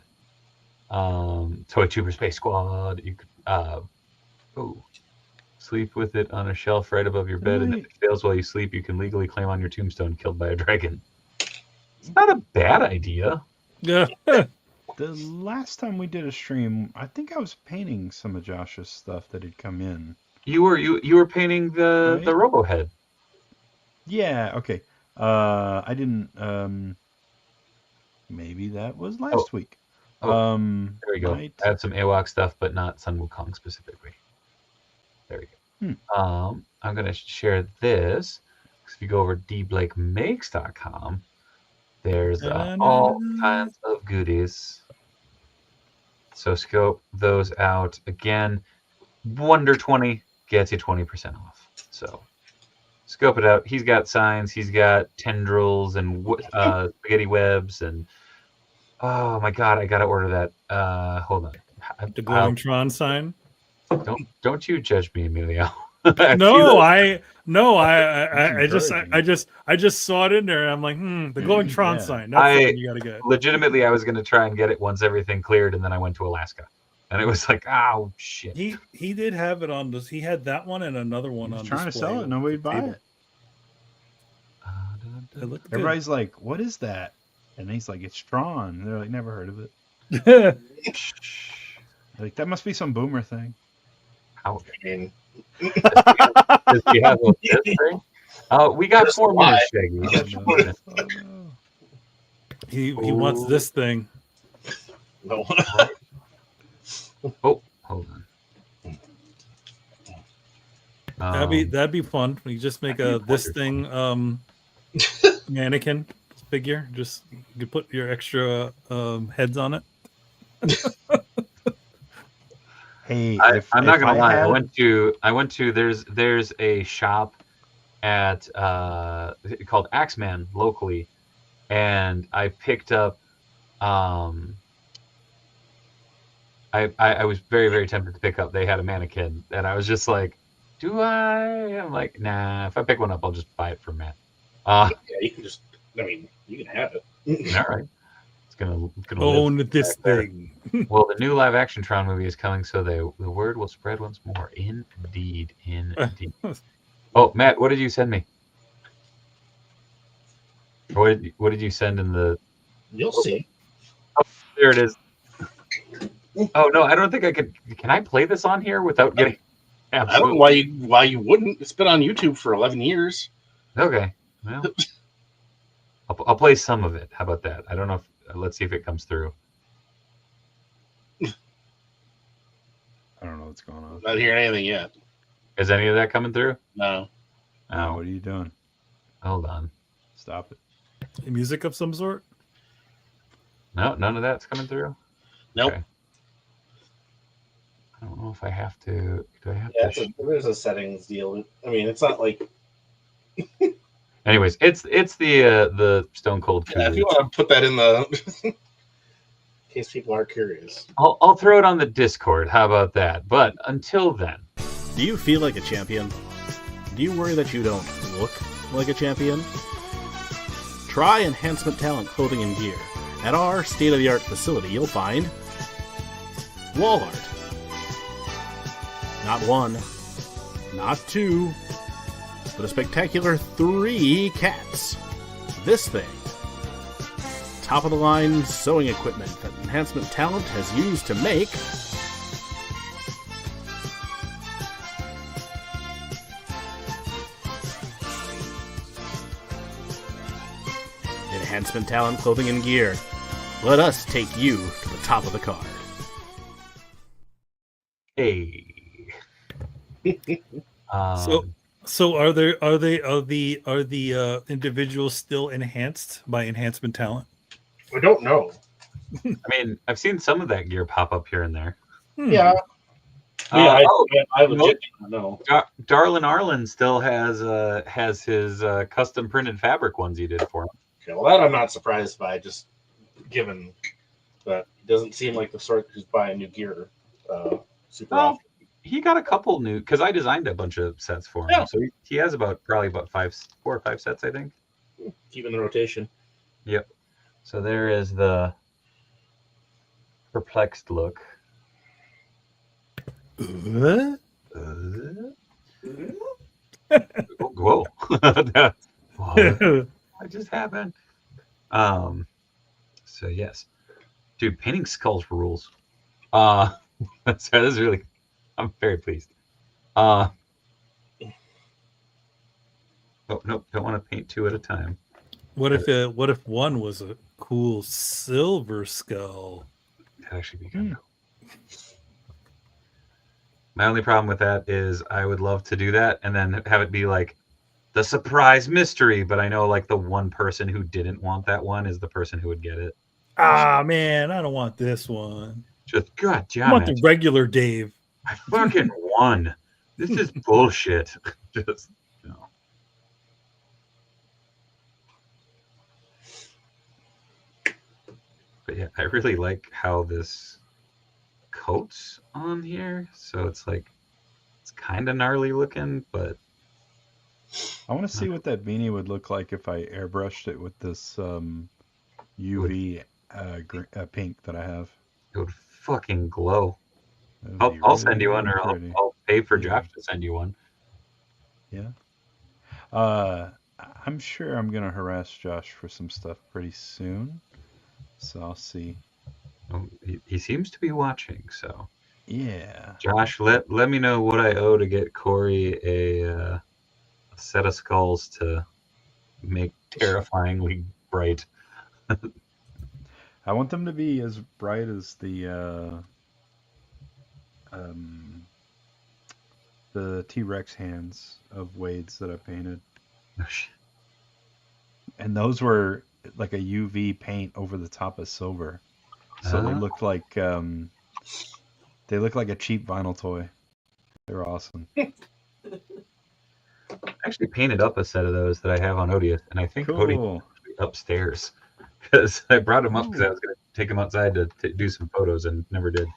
Toy Tuber Space Squad. You could sleep with it on a shelf right above your bed, and if it fails while you sleep, you can legally claim on your tombstone killed by a dragon. It's not a bad idea. Yeah. The last time we did a stream, I think I was painting some of Josh's stuff that had come in. You were painting the Robo head. Yeah, okay. I didn't maybe that was last week. There we go. I have some AWOC stuff, but not Sun Wukong specifically. There we go. I'm gonna share this. If you go over dblakemakes.com, there's all kinds of goodies. So scope those out. Again, Wonder 20 gets you 20% off. So scope it out. He's got signs. He's got tendrils and spaghetti webs. And oh my God, I gotta order that. Hold on. The glowing Tron sign. Don't you judge me, Emilio. I just saw it in there. And I'm like, the glowing Tron sign. That's something you gotta get. Legitimately, I was gonna try and get it once everything cleared, and then I went to Alaska, and it was like, oh shit. He did have it on this. He had that one and another one on. Trying to sell it, nobody buy it. Everybody's like, "What is that?" And he's like, "It's Tron." They're like, "Never heard of it." Like that must be some boomer thing. How? Does he have this thing? We got 4 minutes, Shaggy. We got 4 minutes. He wants this thing. No. Hold on. That'd be fun. We just make this thing mannequin figure. Just you could put your extra heads on it. Hey, I'm not gonna lie. I went to there's a shop at called Axeman locally, and I picked up I was very, very tempted to pick up. They had a mannequin, and I was just like, do I? I'm like, nah. If I pick one up, I'll just buy it from Matt. Yeah, you can just. I mean, you can have it. All right. It's gonna own this thing. Well, the new live action Tron movie is coming, so the word will spread once more. Indeed. Oh, Matt, what did you send me? What did you send in the? You'll see. Oh, there it is. Oh no, I don't think I could. Can I play this on here without getting? Absolutely. I don't know why you wouldn't. It's been on YouTube for 11 years. Okay, well, I'll play some of it. How about that? I don't know if. Let's see if it comes through. I don't know what's going on. Not hearing anything yet. Is any of that coming through? No. Oh, what are you doing? Hold on. Stop it. Music of some sort? No, none of that's coming through. Nope. Okay. I don't know if I have to. Do I have to? There's a settings deal. I mean, it's not like. Anyways, it's the Stone Cold. Yeah, if you want to put that in the. In case people are curious. I'll throw it on the Discord. How about that? But until then. Do you feel like a champion? Do you worry that you don't look like a champion? Try Enhancement Talent Clothing and Gear. At our state-of-the-art facility, you'll find wall art. Not 1, not 2, but a spectacular 3 cats. This thing. top-of-the-line sewing equipment that Enhancement Talent has used to make Enhancement Talent clothing and gear. Let us take you to the top of the card. Hey. So are the individuals still enhanced by Enhancement Talent? I don't know. I mean, I've seen some of that gear pop up here and there. Yeah. I legit don't know. Darlin Arlen still has his custom printed fabric ones he did for him. Okay, well, that I'm not surprised by, just given that it doesn't seem like the sort who's buying new gear super Well, often. he got a couple new because I designed a bunch of sets for him. Yeah. So he has probably about 4 or 5 sets, I think. Keeping the rotation. Yep. So there is the perplexed look. What? Whoa. What just happened? So yes. Dude, painting skulls rules. That's really, I'm very pleased. Oh nope, don't want to paint 2 at a time. What if one was a cool silver skull? That'd actually be kind of cool. My only problem with that is I would love to do that and then have it be like the surprise mystery, but I know like the one person who didn't want that one is the person who would get it. Ah man, I don't want this one. Just God I damn want it. the regular Dave. I fucking won. This is bullshit. Just no. But yeah, I really like how this coat's on here. So it's like it's kind of gnarly looking, but I want to see what that beanie would look like if I airbrushed it with this UV pink that I have. it would fucking glow. That would be I'll send you really one, or pretty. I'll pay for Yeah. Josh to send you one. Yeah. I'm sure I'm gonna harass Josh for some stuff pretty soon, so I'll see. He seems to be watching, so Yeah. Josh, let me know what I owe to get Corey a set of skulls to make terrifyingly bright. I want them to be as bright as the T-Rex hands of Wade's that I painted. And those were like a UV paint over the top of silver. So they looked like a cheap vinyl toy. They were awesome. I actually painted up a set of those that I have on Odious, and I think Odie Cool. upstairs because I brought him up because I was going to take him outside to do some photos and never did.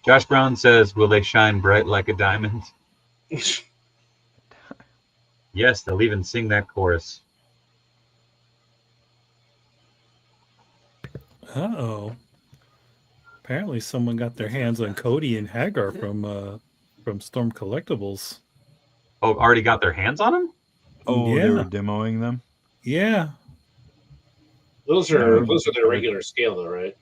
Josh Brown says, "Will they shine bright like a diamond?" Yes, they'll even sing that chorus. Uh-oh. Apparently someone got their hands on Cody and Hagar from Storm Collectibles. Oh, already got their hands on him? Oh, yeah. They were demoing them? Yeah. Those are their regular scale, though, right?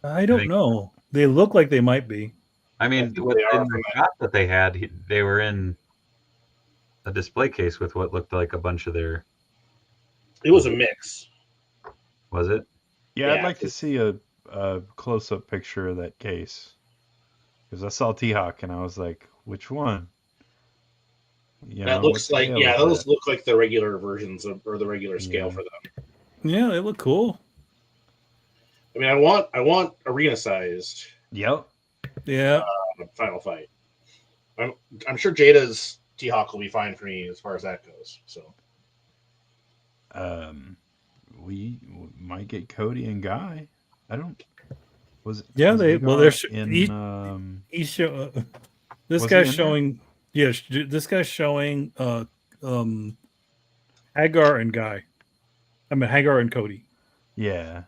I don't know. They look like they might be. I mean, in the shot that they had, they were in a display case with what looked like a bunch of their... It was a mix. Was it? Yeah, I'd like to see a close-up picture of that case. Because I saw T-Hawk and I was like, which one? That looks like, those look like the regular versions or the regular scale for them. Yeah, they look cool. I mean, I want arena sized. Yep. Yeah. Final fight. I'm sure Jada's T-Hawk will be fine for me as far as that goes. So. We might get Cody and Guy. I don't. Yeah, they're in. He's show. This guy's showing. Yeah, this guy's showing. Hagar and Guy. I mean Hagar and Cody. Yeah.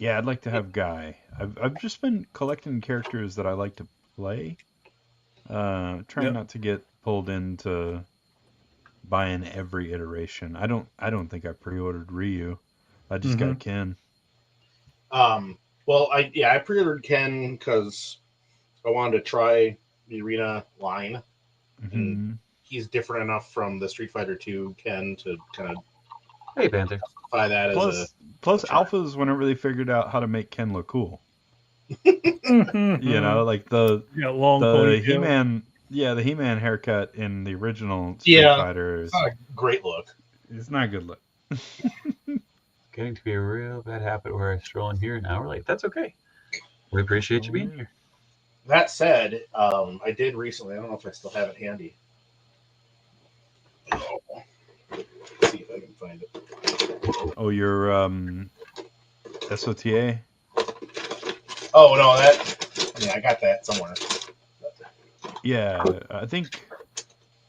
Yeah, I'd like to have Guy. I've just been collecting characters that I like to play. Trying Yep. not to get pulled into buying every iteration. I don't think I pre-ordered Ryu. I just got Ken. Well, I pre-ordered Ken because I wanted to try the Arena line, and he's different enough from the Street Fighter 2 Ken to kind of Hey, Panther. justify that Plus try. alphas, whenever they figured out how to make Ken look cool. You Like the long the ponytail. He-Man, the He-Man haircut in the original Street Fighter it's not a great look. It's not a good look. Getting to be a real bad habit where I stroll in here an hour late. That's okay. We appreciate you being here. That said, I did recently. I don't know if I still have it handy. Let's see if I can find it. Oh, your SOTA? Oh no, I got that somewhere. Yeah, I think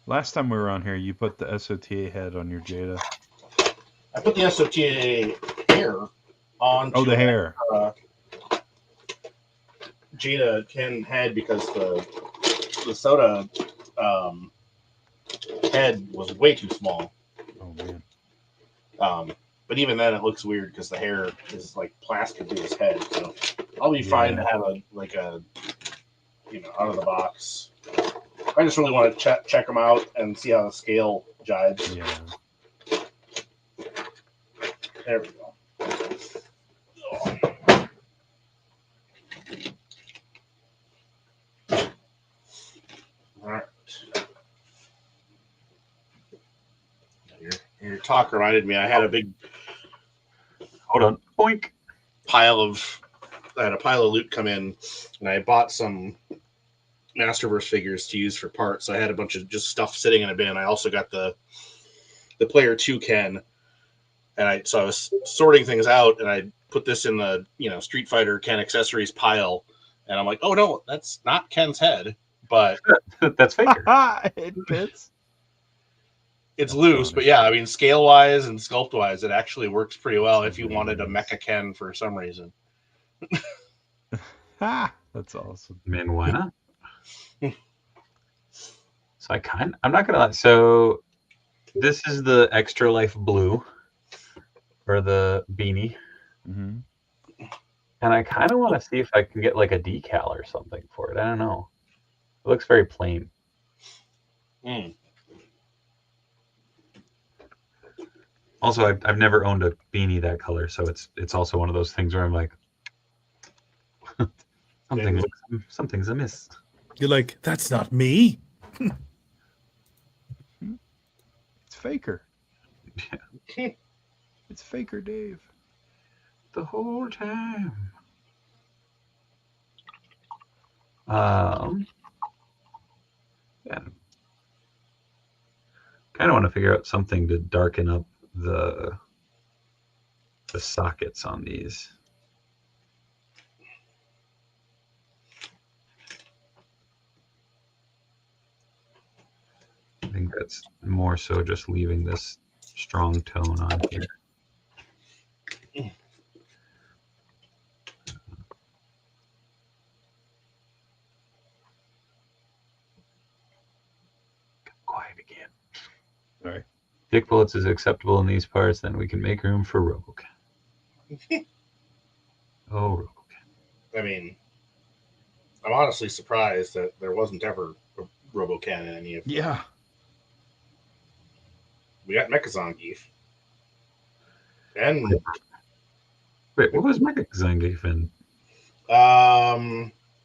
last time we were on here, you put the SOTA head on your Jada. I put the SOTA hair on. Oh, the hair. Jada Ken head because the soda head was way too small. Oh man. But even then, it looks weird because the hair is like plastered to his head. So I'll be fine to have a out of the box. I just really want to check them out and see how the scale jives. Yeah. There we go. All right. Your talk reminded me. I had a big Hold on. Boink. I had a pile of loot come in, and I bought some Masterverse figures to use for parts. So I had a bunch of just stuff sitting in a bin. I also got the Player 2 Ken, and I was sorting things out, and I put this in the Street Fighter Ken accessories pile, and I'm like, oh no, that's not Ken's head, but That's Faker. It fits. it's loose. But yeah, I mean, scale wise and sculpt wise, it actually works pretty well if you wanted a Mecha Ken for some reason. That's awesome. Man, why not? So I'm not gonna lie. So this is the Extra Life Blue, or the beanie, Mm-hmm. and I kind of want to see if I can get like a decal or something for it. I don't know. It looks very plain. Also, I've never owned a beanie that color, so it's also one of those things where I'm like, something's amiss. You're like, that's not me. It's Faker. Yeah. It's Faker Dave. The whole time. Yeah. Kind of want to figure out something to darken up the sockets on these. I think that's more so just leaving this strong tone on here. Quiet again. Sorry. Dick bullets is acceptable in these parts, then we can make room for RoboCan. Oh, RoboCan. I mean, I'm honestly surprised that there wasn't ever a RoboCan in any of them. Yeah. We got Mechazangief. And Wait, what was Mecha Zangief in? I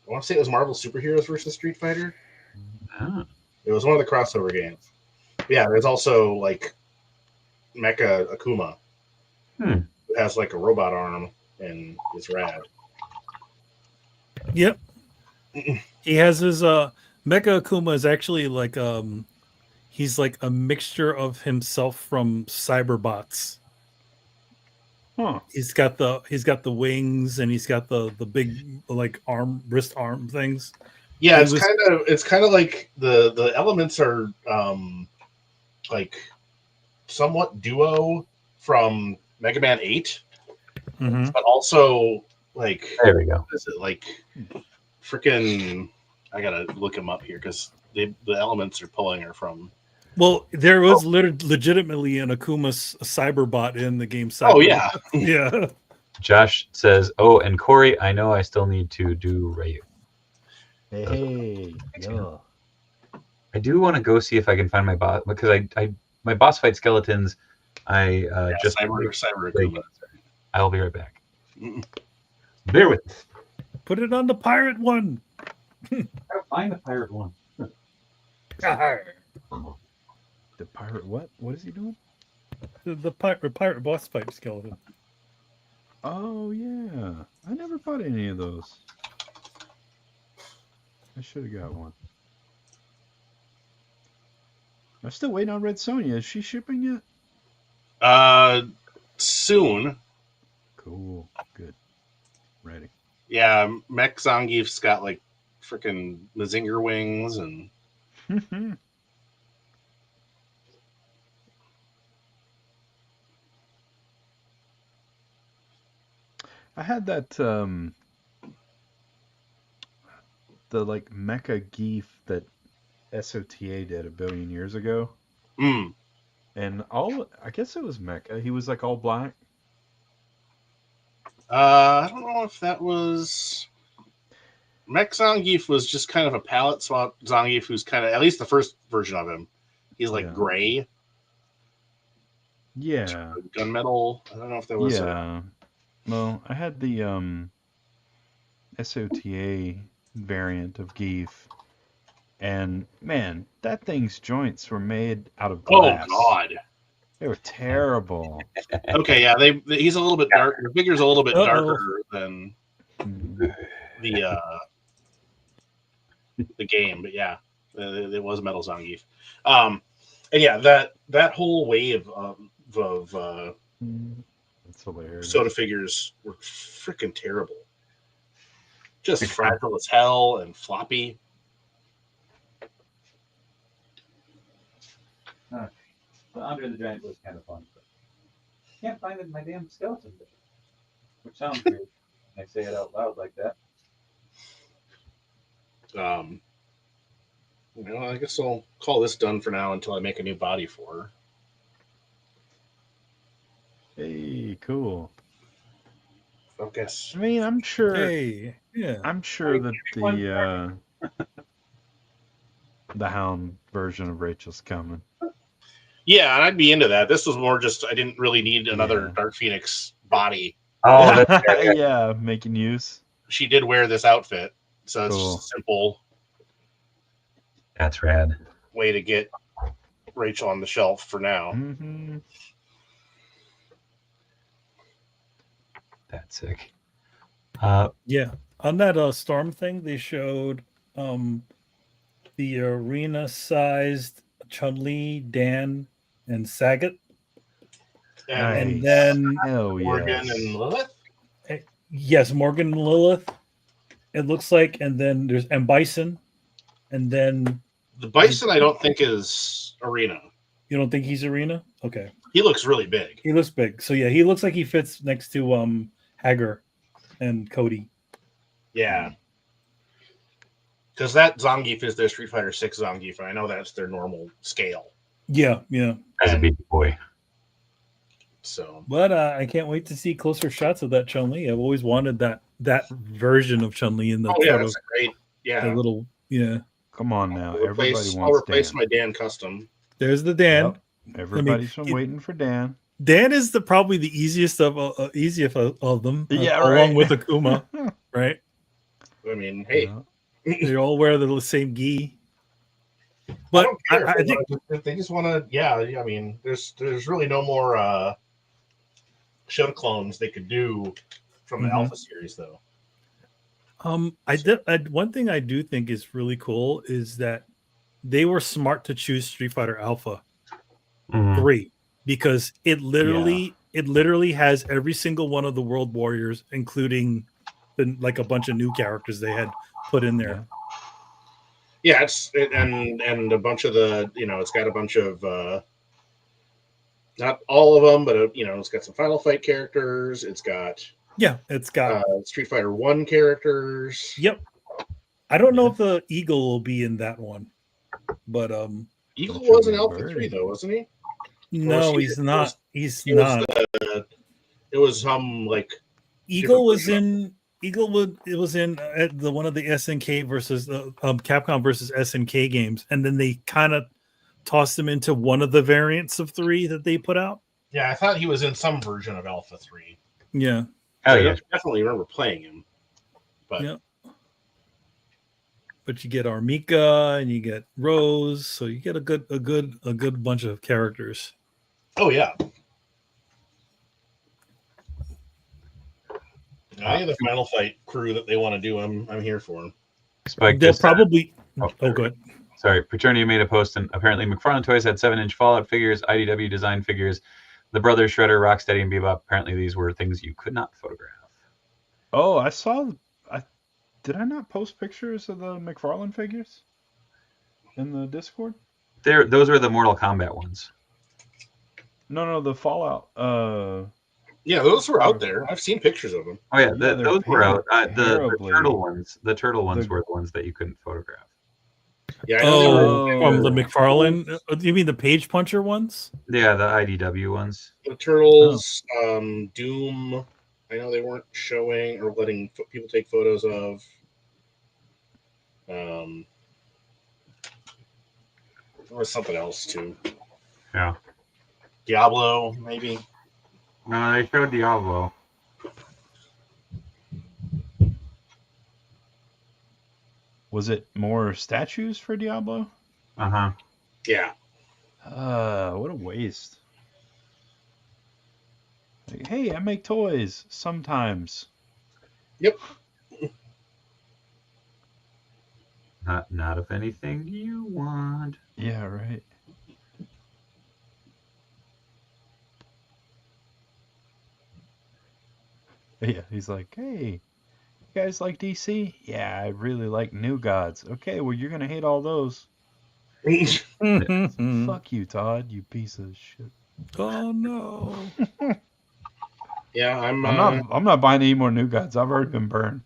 want to say it was Marvel Superheroes versus Street Fighter. Ah. It was one of the crossover games. But yeah, there's also like Mecha Akuma. Who has like a robot arm and is rad. Yep. He has his Mecha Akuma is actually like he's like a mixture of himself from Cyberbots. Huh. He's got the wings and he's got the big like wrist arm things. Yeah, it's kind of like the elements are like somewhat duo from Mega Man 8. Mhm. but also like There we go. what is it like freaking? I gotta look him up here because the elements are pulling her from. Well, there was legitimately an Akuma cyberbot in the game. Oh yeah, Yeah. Josh says, "Oh, and Corey, I know I still need to do Ryu. Hey, yeah. I do want to go see if I can find my boss because my boss fight skeletons. Just cyber Akuma. I'll be right back. Mm. Bear with me. Put it on the pirate one. I gotta find the pirate one. The pirate what? What is he doing? The pirate boss fight skeleton. Oh yeah. I never bought any of those. I should have got one. I'm still waiting on Red Sonja. Is she shipping yet? Soon. Cool. Good. Ready. Yeah, Mech Zangief's got like freaking Mazinger wings and. I had that the like Mecha Geef that SOTA did a billion years ago. Mm. And I guess it was Mecha. He was like all black. I don't know if that was. Mech Zangief was just kind of a palette swap Zangief who's kind of, at least the first version of him, he's like gray. Yeah. Gunmetal. I don't know if that was. Yeah. Well, I had the SOTA variant of Geef. And man, that thing's joints were made out of glass. Oh God. They were terrible. Okay, yeah, he's a little bit dark. The figure's a little bit darker than the game, but yeah, it was Metal Zangief. And yeah, that whole wave of That's hilarious. soda figures were freaking terrible. Just fragile as hell and floppy. The Andre the Giant was kind of fun. But can't find it in my damn skeleton bit. Which sounds weird when I say it out loud like that. I guess I'll call this done for now until I make a new body for her. Hey, cool. Focus. I mean, I'm sure. Hey, yeah. I'm sure that the Hound version of Rachel's coming. Yeah, and I'd be into that. This was more just I didn't really need another Dark Phoenix body. Oh, yeah, making use. She did wear this outfit, so it's Cool. just a simple that's rad. way to get Rachel on the shelf for now. Mm-hmm. That's sick. Yeah. On that storm thing, they showed the arena-sized Chun-Li, Dan, and Sagat. And then Morgan and Lilith? Yes, Morgan and Lilith. It looks like, and then there's Bison, and then the Bison. I don't think is Arena. You don't think he's Arena? Okay. He looks really big. He looks big. So yeah, he looks like he fits next to Hager and Cody. Yeah. Because that Zangief is their Street Fighter 6 Zangief, and I know that's their normal scale. Yeah, yeah. As a big boy. So, but I can't wait to see closer shots of that Chun-Li. I've always wanted that version of Chun-Li in the that's great. Yeah, the little Come on now, I'll replace my Dan custom. There's the Dan. Yep. Everybody's been waiting for Dan. Dan is probably the easiest of them. Yeah, along with Akuma, right? I mean, hey, they all wear the same gi. But I think if they just want to. Yeah, I mean, there's really no more Shota clones they could do from the Alpha series, though. One thing I do think is really cool is that they were smart to choose Street Fighter Alpha 3 because it literally has every single one of the World Warriors, including like a bunch of new characters they had put in there. Yeah, and a bunch of the it's got a bunch of Not all of them, but it's got some Final Fight characters. It's got it's got. Street Fighter 1 characters. Yep. I don't know if the Eagle will be in that one, but Eagle Don't you was in be a Alpha bird. 3 though, wasn't he? no, he- he's not. It was some like Eagle was version in. It was in the one of the SNK versus Capcom versus SNK games, and then they kind of tossed him into one of the variants of 3 that they put out. I thought he was in some version of Alpha 3. Yeah. Oh I yeah, definitely remember playing him. But Yeah. But you get Armika and you get Rose, so you get a good bunch of characters. oh yeah. Any of the Final Fight crew that they want to do, I'm here for them. Spike They'll just said- probably. Oh, Oh, good. Sorry, Paternia made a post, and apparently McFarlane Toys had 7-inch Fallout figures, IDW design figures, the Brothers Shredder, Rocksteady, and Bebop. Apparently, these were things you could not photograph. Oh, I saw. Did I not post pictures of the McFarlane figures in the Discord? Those were the Mortal Kombat ones. No, the Fallout. Yeah, those were out there. I've seen pictures of them. Oh yeah, Yeah, they're those were out. The terribly- turtle ones. The turtle ones The- were the ones that you couldn't photograph. Yeah, I know they were. Oh, from the McFarlane. You mean the Page Puncher ones? Yeah, the IDW ones. The Turtles, Doom. I know they weren't showing or letting people take photos of. There was something else too. Yeah. Diablo, maybe. No, they showed Diablo. Was it more statues for Diablo? Uh-huh. Yeah. What a waste. Like, hey, I make toys sometimes. Yep. Not of anything you want. Yeah, right. Yeah, he's like, hey, you guys like DC? Yeah, I really like New Gods. Okay, well, you're gonna hate all those. Fuck you, Todd, you piece of shit. Oh no. Yeah, I'm I'm not buying any more New Gods. I've already been burned.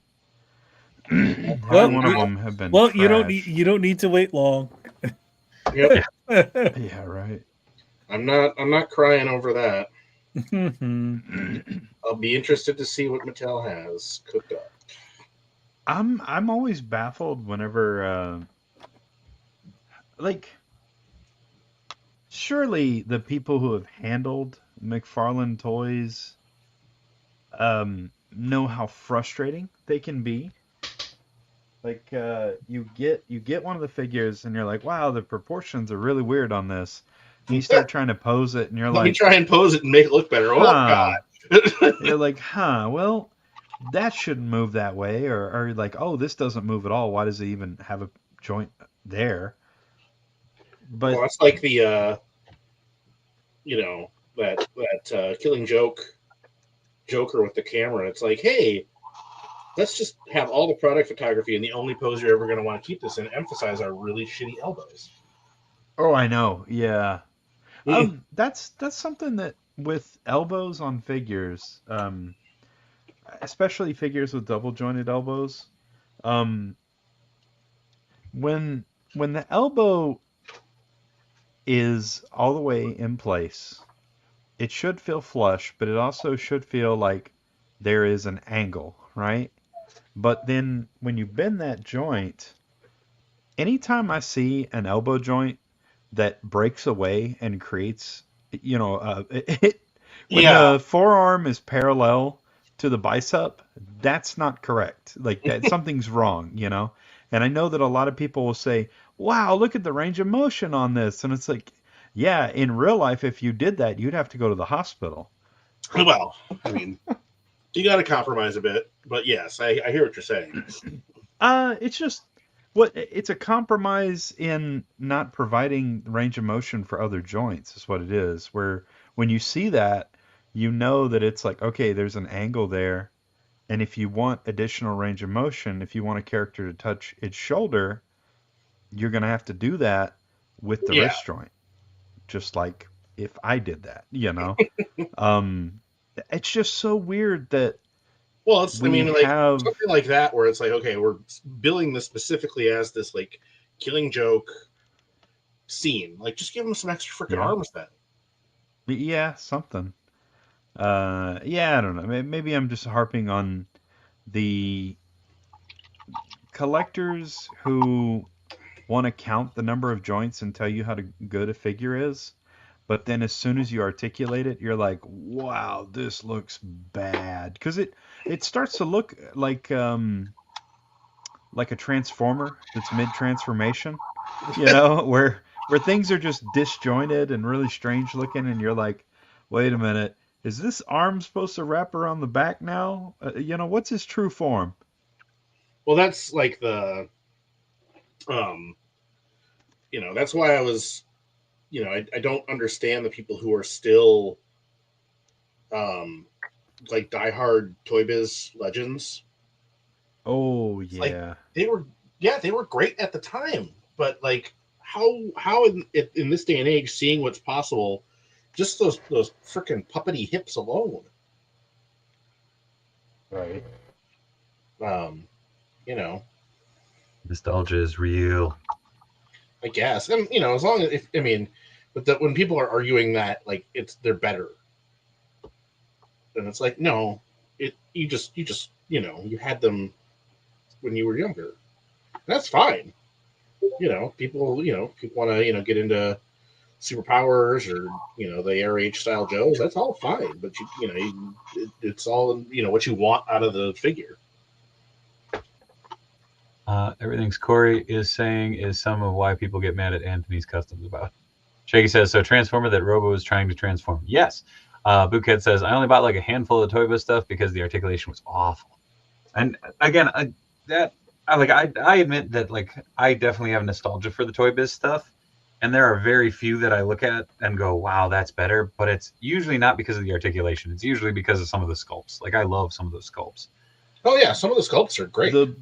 Every one of them have been. Well, trash. you don't need to wait long. Yep. Yeah, right. I'm not crying over that. I'll be interested to see what Mattel has cooked up. I'm always baffled whenever like surely the people who have handled McFarlane Toys know how frustrating they can be. Like you get one of the figures and you're like, wow, the proportions are really weird on this. And you start trying to pose it and you're Let me like, try and pose it and make it look better. Oh Huh. God. you're like, well, that shouldn't move that way, or you're like, oh, this doesn't move at all. Why does it even have a joint there? But Well, it's like the that Killing Joker with the camera. It's like, hey, let's just have all the product photography, and the only pose you're ever going to want to keep this in emphasize our really shitty elbows. oh, I know, yeah. That's something that with elbows on figures, especially figures with double jointed elbows, when the elbow is all the way in place, it should feel flush, but it also should feel like there is an angle, right? But then when you bend that joint, anytime I see an elbow joint that breaks away and creates, when the forearm is parallel to the bicep, that's not correct. Like that, something's wrong, And I know that a lot of people will say, wow, look at the range of motion on this. And it's like, yeah, in real life, if you did that, you'd have to go to the hospital. Well, I mean, you got to compromise a bit, but yes, I hear what you're saying. It's just it's a compromise in not providing range of motion for other joints is what it is. Where when you see that, you know that it's like, okay, there's an angle there. And if you want additional range of motion, if you want a character to touch its shoulder, you're going to have to do that with the wrist joint. Just like if I did that, you know. It's just so weird that Well, it's I we mean, like have something like that where it's like, okay, we're billing this specifically as this like Killing Joke scene. Like, just give him some extra freaking yeah, arms then. yeah, something. Yeah, I don't know. Maybe I'm just harping on the collectors who want to count the number of joints and tell you how good a figure is, but then as soon as you articulate it, you're like, "Wow, this looks bad," because it starts to look like a transformer that's mid transformation, you know, where things are just disjointed and really strange looking, and you're like, "Wait a minute, is this arm supposed to wrap around the back now? You know, what's his true form?" Well, that's like the um, that's why I was, I don't understand the people who are still um like diehard Toy Biz legends. Oh It's like yeah. they were great at the time, but like how in this day and age, seeing what's possible, just those freaking puppety hips alone, Right. um, you know, Nostalgia is real. I guess, and as long as if I mean, but when people are arguing that like they're better, then it's like no, you just you had them when you were younger. That's fine. People want to get into superpowers or the RH style Joes. That's all fine, but it's all what you want out of the figure. Everything's Corey is saying is some of why people get mad at Anthony's customs about. Shaggy says, so Transformer that Robo is trying to transform. Yes. Bookhead says, I only bought like a handful of Toy Biz stuff because the articulation was awful. And again, I admit that like I definitely have nostalgia for the Toy Biz stuff. And there are very few that I look at and go, wow, that's better. But it's usually not because of the articulation. It's usually because of some of the sculpts. Like I love some of those sculpts. Oh yeah, some of the sculpts are great. The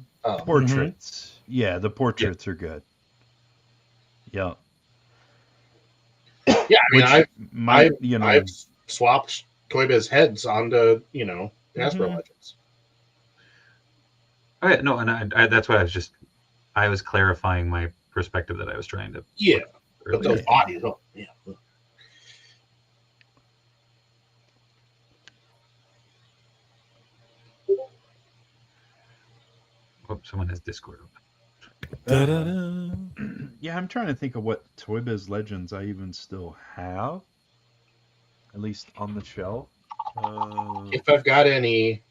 portraits, yeah, the portraits are good. Yeah. Yeah, I mean, I've swapped Toy Biz heads onto Hasbro Legends. Oh yeah, no, and I that's why I was clarifying my perspective that I was trying to. Yeah, but those bodies, oh yeah. Oh, someone has Discord open. Yeah, I'm trying to think of what Toy Biz Legends I even still have, at least on the shelf. If I've got any,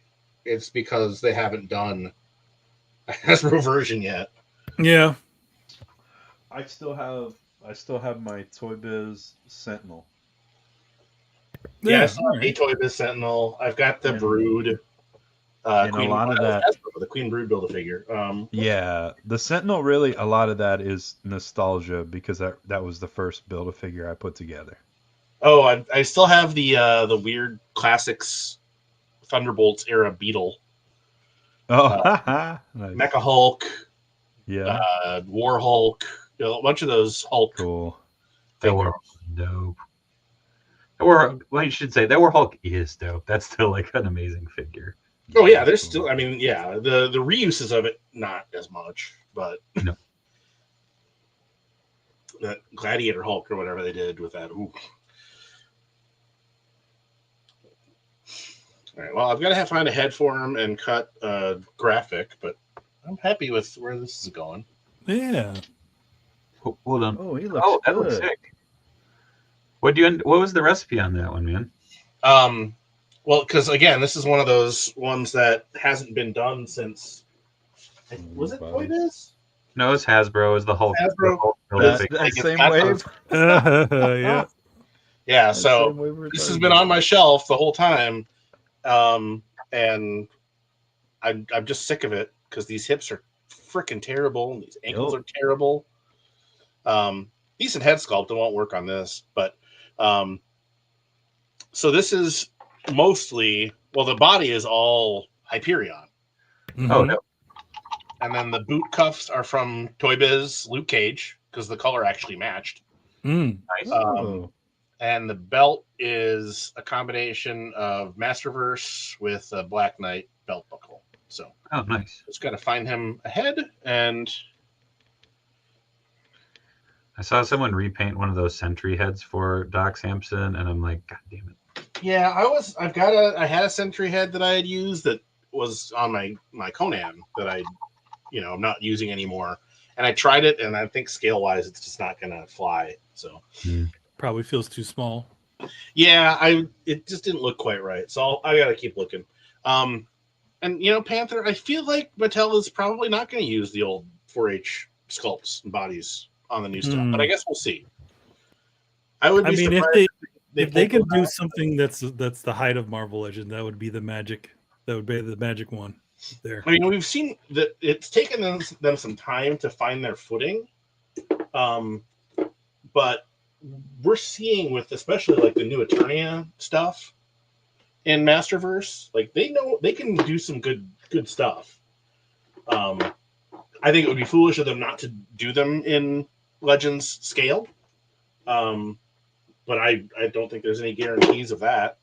it's because they haven't done a Hasbro version yet. Yeah. I still have my Toy Biz Sentinel. Yeah, I saw a Toy Biz Sentinel. I've got the Brood. And a lot of that, the Queen Brood Build-A-Figure. Yeah, the Sentinel really, a lot of that is nostalgia because that was the first Build-A-Figure I put together. Oh, I still have the weird classics Thunderbolts era Beetle. Oh, nice. Mecha Hulk. Yeah. War Hulk. A bunch of those Hulk. Cool. That were dope. Well, you should say that War Hulk is dope. That's still like an amazing figure. Oh yeah, there's still. I mean, yeah, the reuses of it not as much, but no. That Gladiator Hulk or whatever they did with that. Ooh. All right. Well, I've got to find a head for him and cut a graphic, but I'm happy with where this is going. Yeah. Hold on. Oh, he looks good. That looks sick. What was the recipe on that one, man? Well, because again, this is one of those ones that hasn't been done since. Was it Toy Biz? No, it's Hasbro. It's the Hulk. Hasbro. That same wave. Yeah. Yeah. So this has been on my shelf the whole time, and I'm just sick of it because these hips are freaking terrible. And these ankles are terrible. Decent head sculpt. I won't work on this, but so this is mostly the body is all Hyperion. Mm-hmm. Oh no. And then the boot cuffs are from Toy Biz Luke Cage because the color actually matched. Mm. Nice. And And the belt is a combination of Masterverse with a Black Knight belt buckle. So, Oh, nice. just got to find him a head, and I saw someone repaint one of those Sentry heads for Doc Samson, and I'm like, God damn it. yeah, I had a Sentry head that I had used that was on my Conan that I'm not using anymore. And I tried it, and I think scale-wise, it's just not going to fly. So, Probably feels too small. yeah, it just didn't look quite right. So I got to keep looking. And Panther, I feel like Mattel is probably not going to use the old 4H sculpts and bodies on the new stuff, but I guess we'll see. I would be surprised if they can do something that's the height of Marvel Legend, that would be the magic. That would be the magic one there. I mean, we've seen that it's taken them some time to find their footing, but we're seeing with especially like the new Eternia stuff in Masterverse, like they know they can do some good stuff. I think it would be foolish of them not to do them in Legends scale, but I don't think there's any guarantees of that.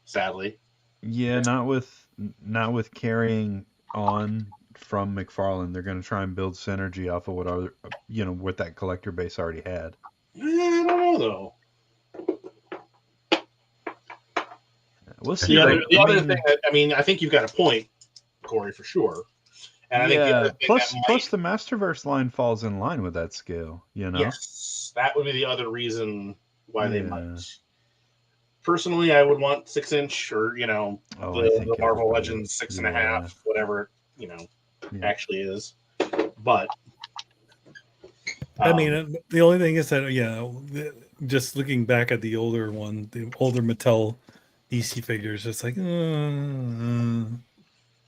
Sadly, Yeah, not with carrying on from McFarlane. They're going to try and build synergy off of what that collector base already had. I don't know though. We'll see. The other thing that, I think you've got a point, Corey, for sure. And I think the other thing plus the Masterverse line falls in line with that scale, Yes, that would be the other reason why they might. Personally, I would want 6-inch or the Marvel Legends 6.5, whatever actually is. But the only thing is that just looking back at the older Mattel DC figures, it's like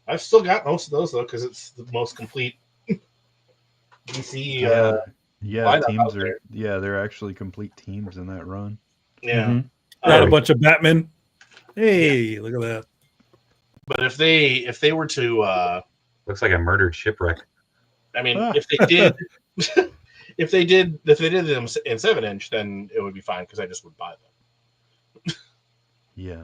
I've still got most of those though because it's the most complete DC. Teams are they're actually complete teams in that run. Yeah. Mm-hmm. Got a bunch of Batman. Hey, look at that. But if they were to looks like a murdered shipwreck. If they did if they did them in 7-inch, then it would be fine because I just would buy them. Yeah.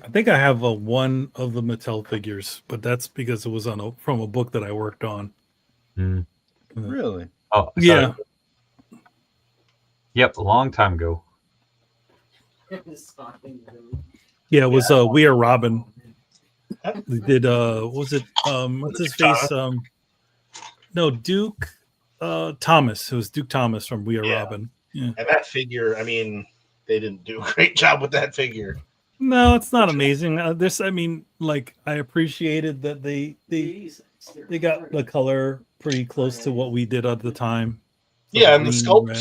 I think I have one of the Mattel figures, but that's because it was from a book that I worked on. Really? Oh, sorry. Yeah. Yep, a long time ago. Yeah, it was We Are Robin. We did was it what's his face? No, Duke Thomas. It was Duke Thomas from We Are Robin. Yeah. And that figure, they didn't do a great job with that figure. No, it's not amazing. I appreciated that they got the color pretty close to what we did at the time. Yeah, and the sculpt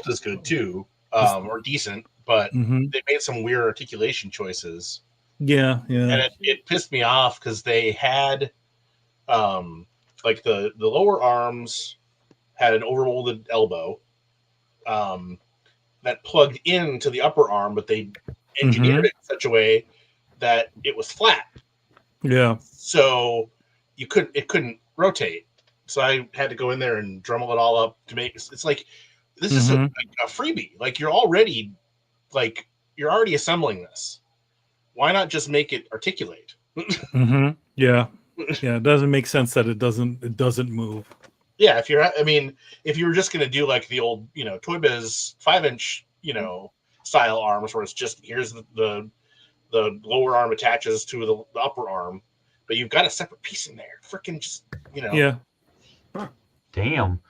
is good too, or decent, but they made some weird articulation choices. Yeah. And it pissed me off because they had, the lower arms had an overmolded elbow, that plugged into the upper arm, but they engineered it in such a way that it was flat. Yeah. So it couldn't rotate. So I had to go in there and dremel it all up to make it's like this is a freebie. Like you're already assembling this. Why not just make it articulate? Yeah. Yeah. It doesn't make sense that it doesn't move. Yeah, if you were just going to do like the old, Toy Biz 5-inch, style arms where it's just here's the lower arm attaches to the upper arm, but you've got a separate piece in there. Freaking just, Yeah. Huh. Damn.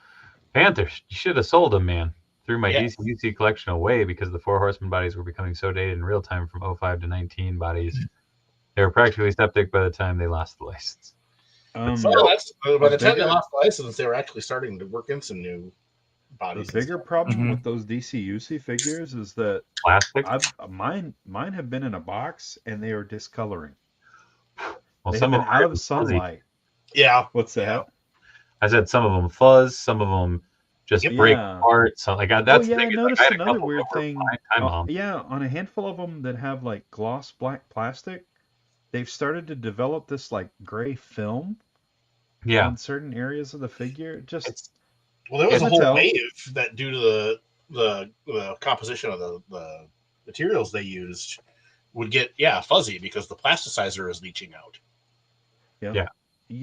Panthers, you should have sold them, man. Threw my DC collection away because the 4 Horsemen bodies were becoming so dated in real time from 05 to 19 bodies. They were practically septic by the time they lost the license. By the time they lost the license, they were actually starting to work in some new bodies. The bigger problem with those DC figures is that plastic. Mine have been in a box and they are discoloring. Well, they some have of been out of sunlight. Yeah. What's that? I said some of them fuzz, some of them just break apart. So that's the thing. I noticed another weird thing. On a handful of them that have like gloss black plastic, they've started to develop this like gray film. Yeah. On certain areas of the figure, there was a whole wave that due to the composition of the materials they used would get fuzzy because the plasticizer is leaching out. Yeah,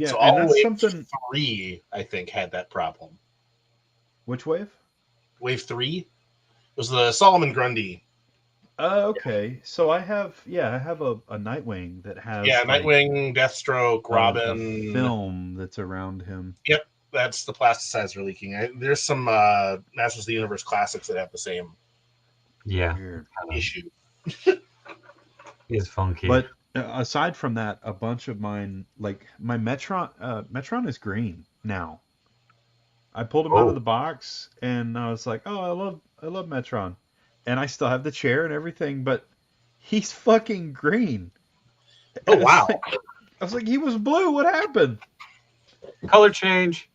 So and all that's wave something. 3, I think, had that problem. Which wave? Wave 3 was the Solomon Grundy. Okay, so I have a Nightwing that has Nightwing, Deathstroke, a Robin. film that's around him. Yep, that's the plasticizer leaking. There's some Masters of the Universe classics that have the same Weird. issue. Is funky. But aside from that, a bunch of mine, like my Metron is green now. I pulled him out of the box, and I was like, "Oh, I love Metron," and I still have the chair and everything, but he's fucking green. Oh wow! I was like, he was blue. What happened? Color change.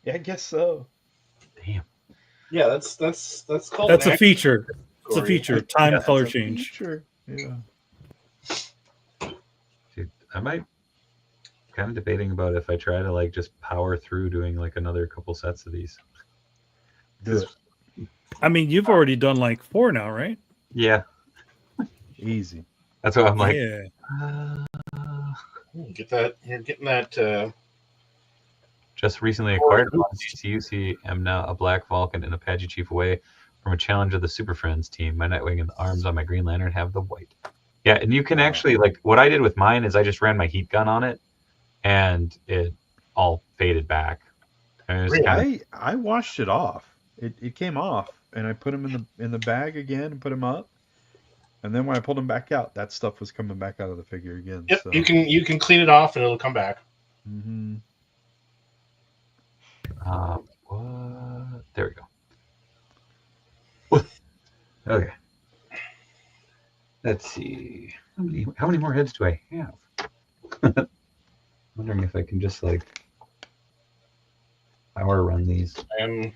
Yeah, I guess so. Damn. Yeah, that's called. That's a feature. It's a feature. Time color That's a change. feature. Yeah. Dude, I might kind of debating about if I try to like just power through doing like another couple sets of these. Do it. I mean, you've already done like 4 now, right? Yeah, Easy. that's what I'm like. Yeah. Get that. You're getting that. Just recently acquired one CUC. Am now a Black Vulcan and Apache Chief away from a challenge of the Super Friends team. My Nightwing and the arms on my Green Lantern have the white. Yeah, and you can actually, like, what I did with mine is I just ran my heat gun on it, and it all faded back. I washed it off. It came off, and I put him in the bag again and put him up. And then when I pulled him back out, that stuff was coming back out of the figure again. Yep, so. you can clean it off and it'll come back. Mm-hmm. What? There we go. Okay. Let's see. How many more heads do I have? Wondering if I can just like power run these. I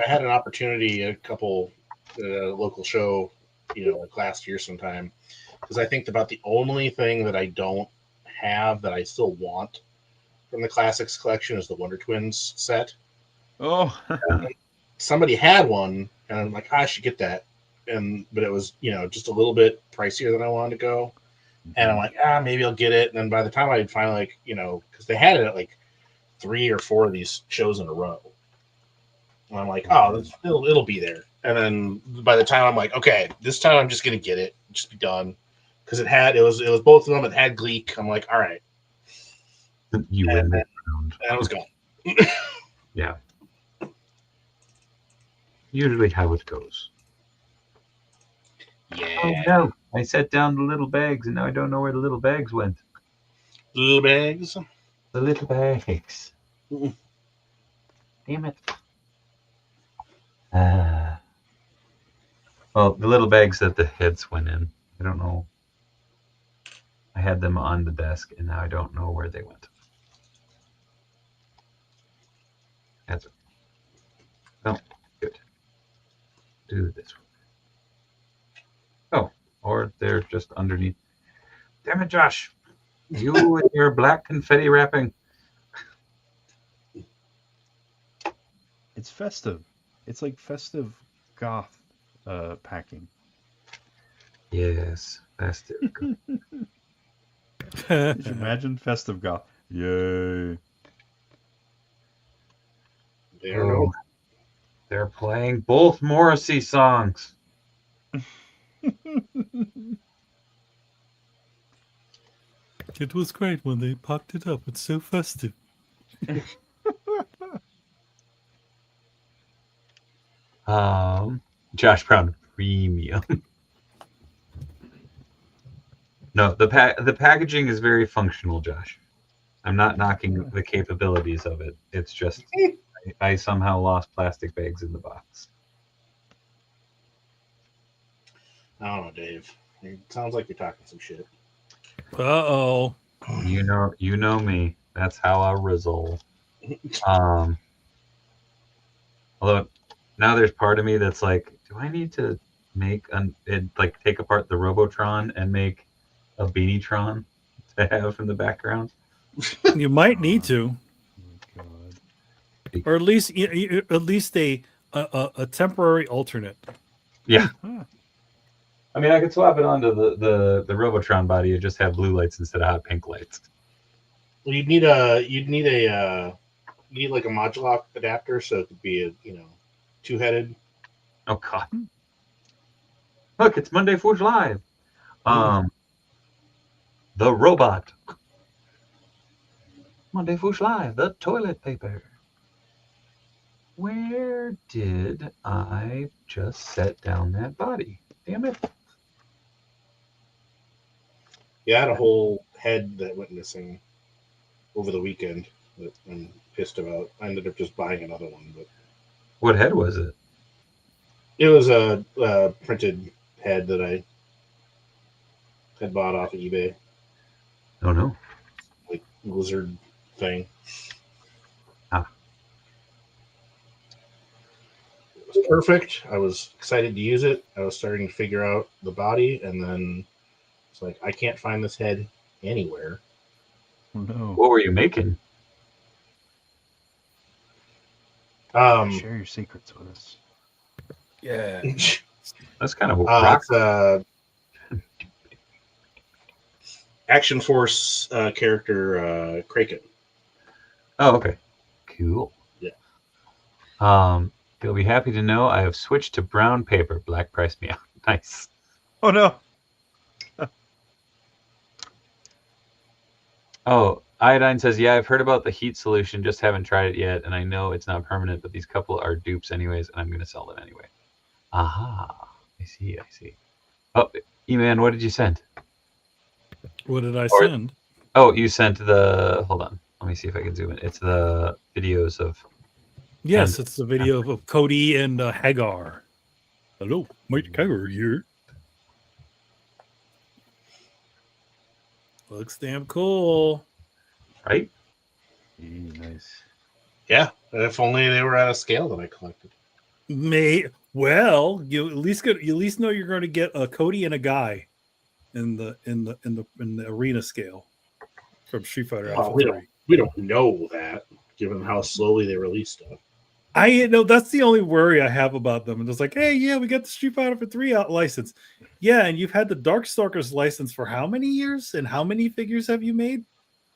had an opportunity a couple local show, like last year sometime, because I think about the only thing that I don't have that I still want from the Classics collection is the Wonder Twins set. Oh. Somebody had one, and I'm like, I should get that. But it was, just a little bit pricier than I wanted to go. And I'm like, maybe I'll get it. And then by the time I'd finally, because they had it at like 3 or 4 of these shows in a row. And I'm like, it'll be there. And then by the time I'm like, okay, this time I'm just gonna get it, just be done, because it was both of them. It had Gleek. I'm like, all right, You win that round. And I was gone. Yeah. Usually how it goes. Yeah. Oh no! I set down the little bags, and now I don't know where the little bags went. Little bags. The little bags. Mm-mm. Damn it. Well, the little bags that the heads went in. I don't know. I had them on the desk, and now I don't know where they went. That's it. Oh, good. Do this one. Oh, or they're just underneath. Damn it, Josh. You and your black confetti wrapping. It's festive. It's like festive goth packing. Yes, festive. Could you imagine festive goth? Yay. They're playing both Morrissey songs. It was great when they packed it up. It's so festive. Josh Brown premium. No, the packaging is very functional, Josh. I'm not knocking the capabilities of it. It's just I somehow lost plastic bags in the box. I don't know, Dave. It sounds like you're talking some shit. Uh-oh. You know me. That's how I rizzle. Although now there's part of me that's like, do I need to make take apart the Robotron and make a Beanietron to have in the background? You might need to. Oh, God. Or at least a a temporary alternate. Yeah. Huh. I mean, I could swap it onto the Robotron body and just have blue lights instead of hot pink lights. Well, you'd need like a modulock adapter, so it could be a two-headed. Oh God! Look, it's Monday Forge Live. The robot. Monday Forge Live. The toilet paper. Where did I just set down that body? Damn it! Yeah, I had a whole head that went missing over the weekend that I'm pissed about. I ended up just buying another one, but What head was it? it was a printed head that I had bought off of eBay, Oh no. like lizard thing. Ah. It was perfect. I was excited to use it. I was starting to figure out the body, and then it's like I can't find this head anywhere. Oh, no. What were you making? Share your secrets with us. Yeah. That's kind of rock. it's Action Force character Kraken. Oh, okay. Cool. Yeah. You'll be happy to know I have switched to brown paper. Black priced me out. Nice. Oh, no. Oh, Iodine says, yeah, I've heard about the heat solution, just haven't tried it yet, and I know it's not permanent, but these couple are dupes anyways, and I'm going to sell them anyway. Aha. I see. Oh, E-Man, what did you send? What did I send? Oh, you sent the... Hold on. Let me see if I can zoom in. It's the videos of... Yes, it's the video of Cody and Hagar. Hello, Mike Hagar here. Looks damn cool. Right? Nice. Yeah, if only they were at a scale that I collected. Well, you at least know you're going to get a Cody and a Guy in the arena scale from Street Fighter Alpha 3. We don't know that, given how slowly they release stuff. I know that's the only worry I have about them. And it's like, hey, yeah, we got the Street Fighter for 3 out license. Yeah, and you've had the Darkstalkers license for how many years? And how many figures have you made?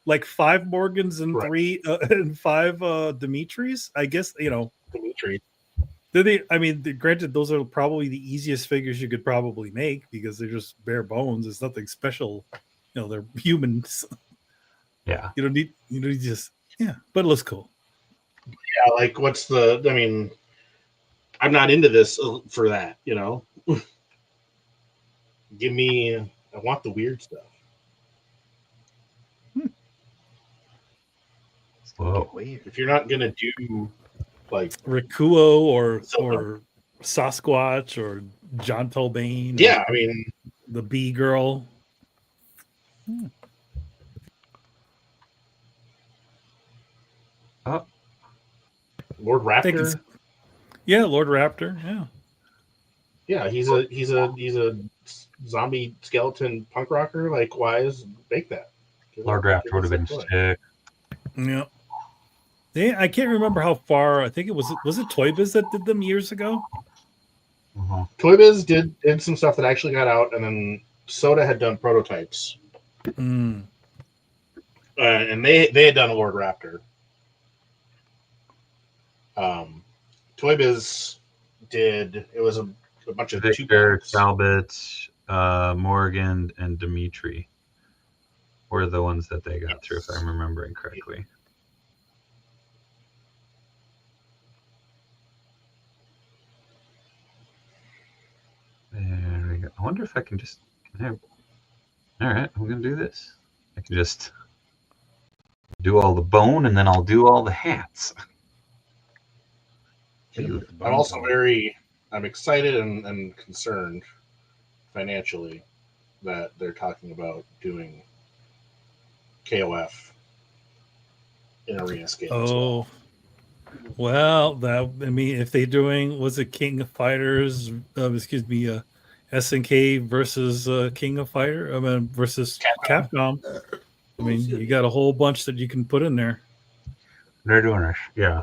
Like 5 Morgans and Correct. 3 and 5 Dimitris? I guess, Dimitri. Granted, those are probably the easiest figures you could probably make because they're just bare bones. It's nothing special. They're humans. Yeah. You don't need just but it looks cool. Yeah, like I'm not into this for that, Give me, I want the weird stuff. Whoa. If you're not gonna do like Rikuo or Sasquatch or John Tolbane. Yeah, the Bee Girl. Oh. Lord Raptor. Yeah, Lord Raptor. Yeah. Yeah, he's a zombie skeleton punk rocker. Like, why make that? Lord Raptor would have been sick. Yeah. I can't remember how far. I think it was it Toy Biz that did them years ago. Uh-huh. Toy Biz did some stuff that actually got out, and then Soda had done prototypes. Mm. And they had done a Lord Raptor. Toy Biz did. It was a bunch of Victor, 2-packs. Talbot, Morgan, and Dimitri were the ones that they got through, if I'm remembering correctly. There we go. I wonder if I can just... All right, I'm going to do this. I can just do all the bone, and then I'll do all the hats. I'm also I'm excited and concerned financially that they're talking about doing KOF in arena scale. Oh, well, if they're doing, was it King of Fighters? SNK versus King of Fighter. Versus Capcom. You got a whole bunch that you can put in there. They're doing it, yeah.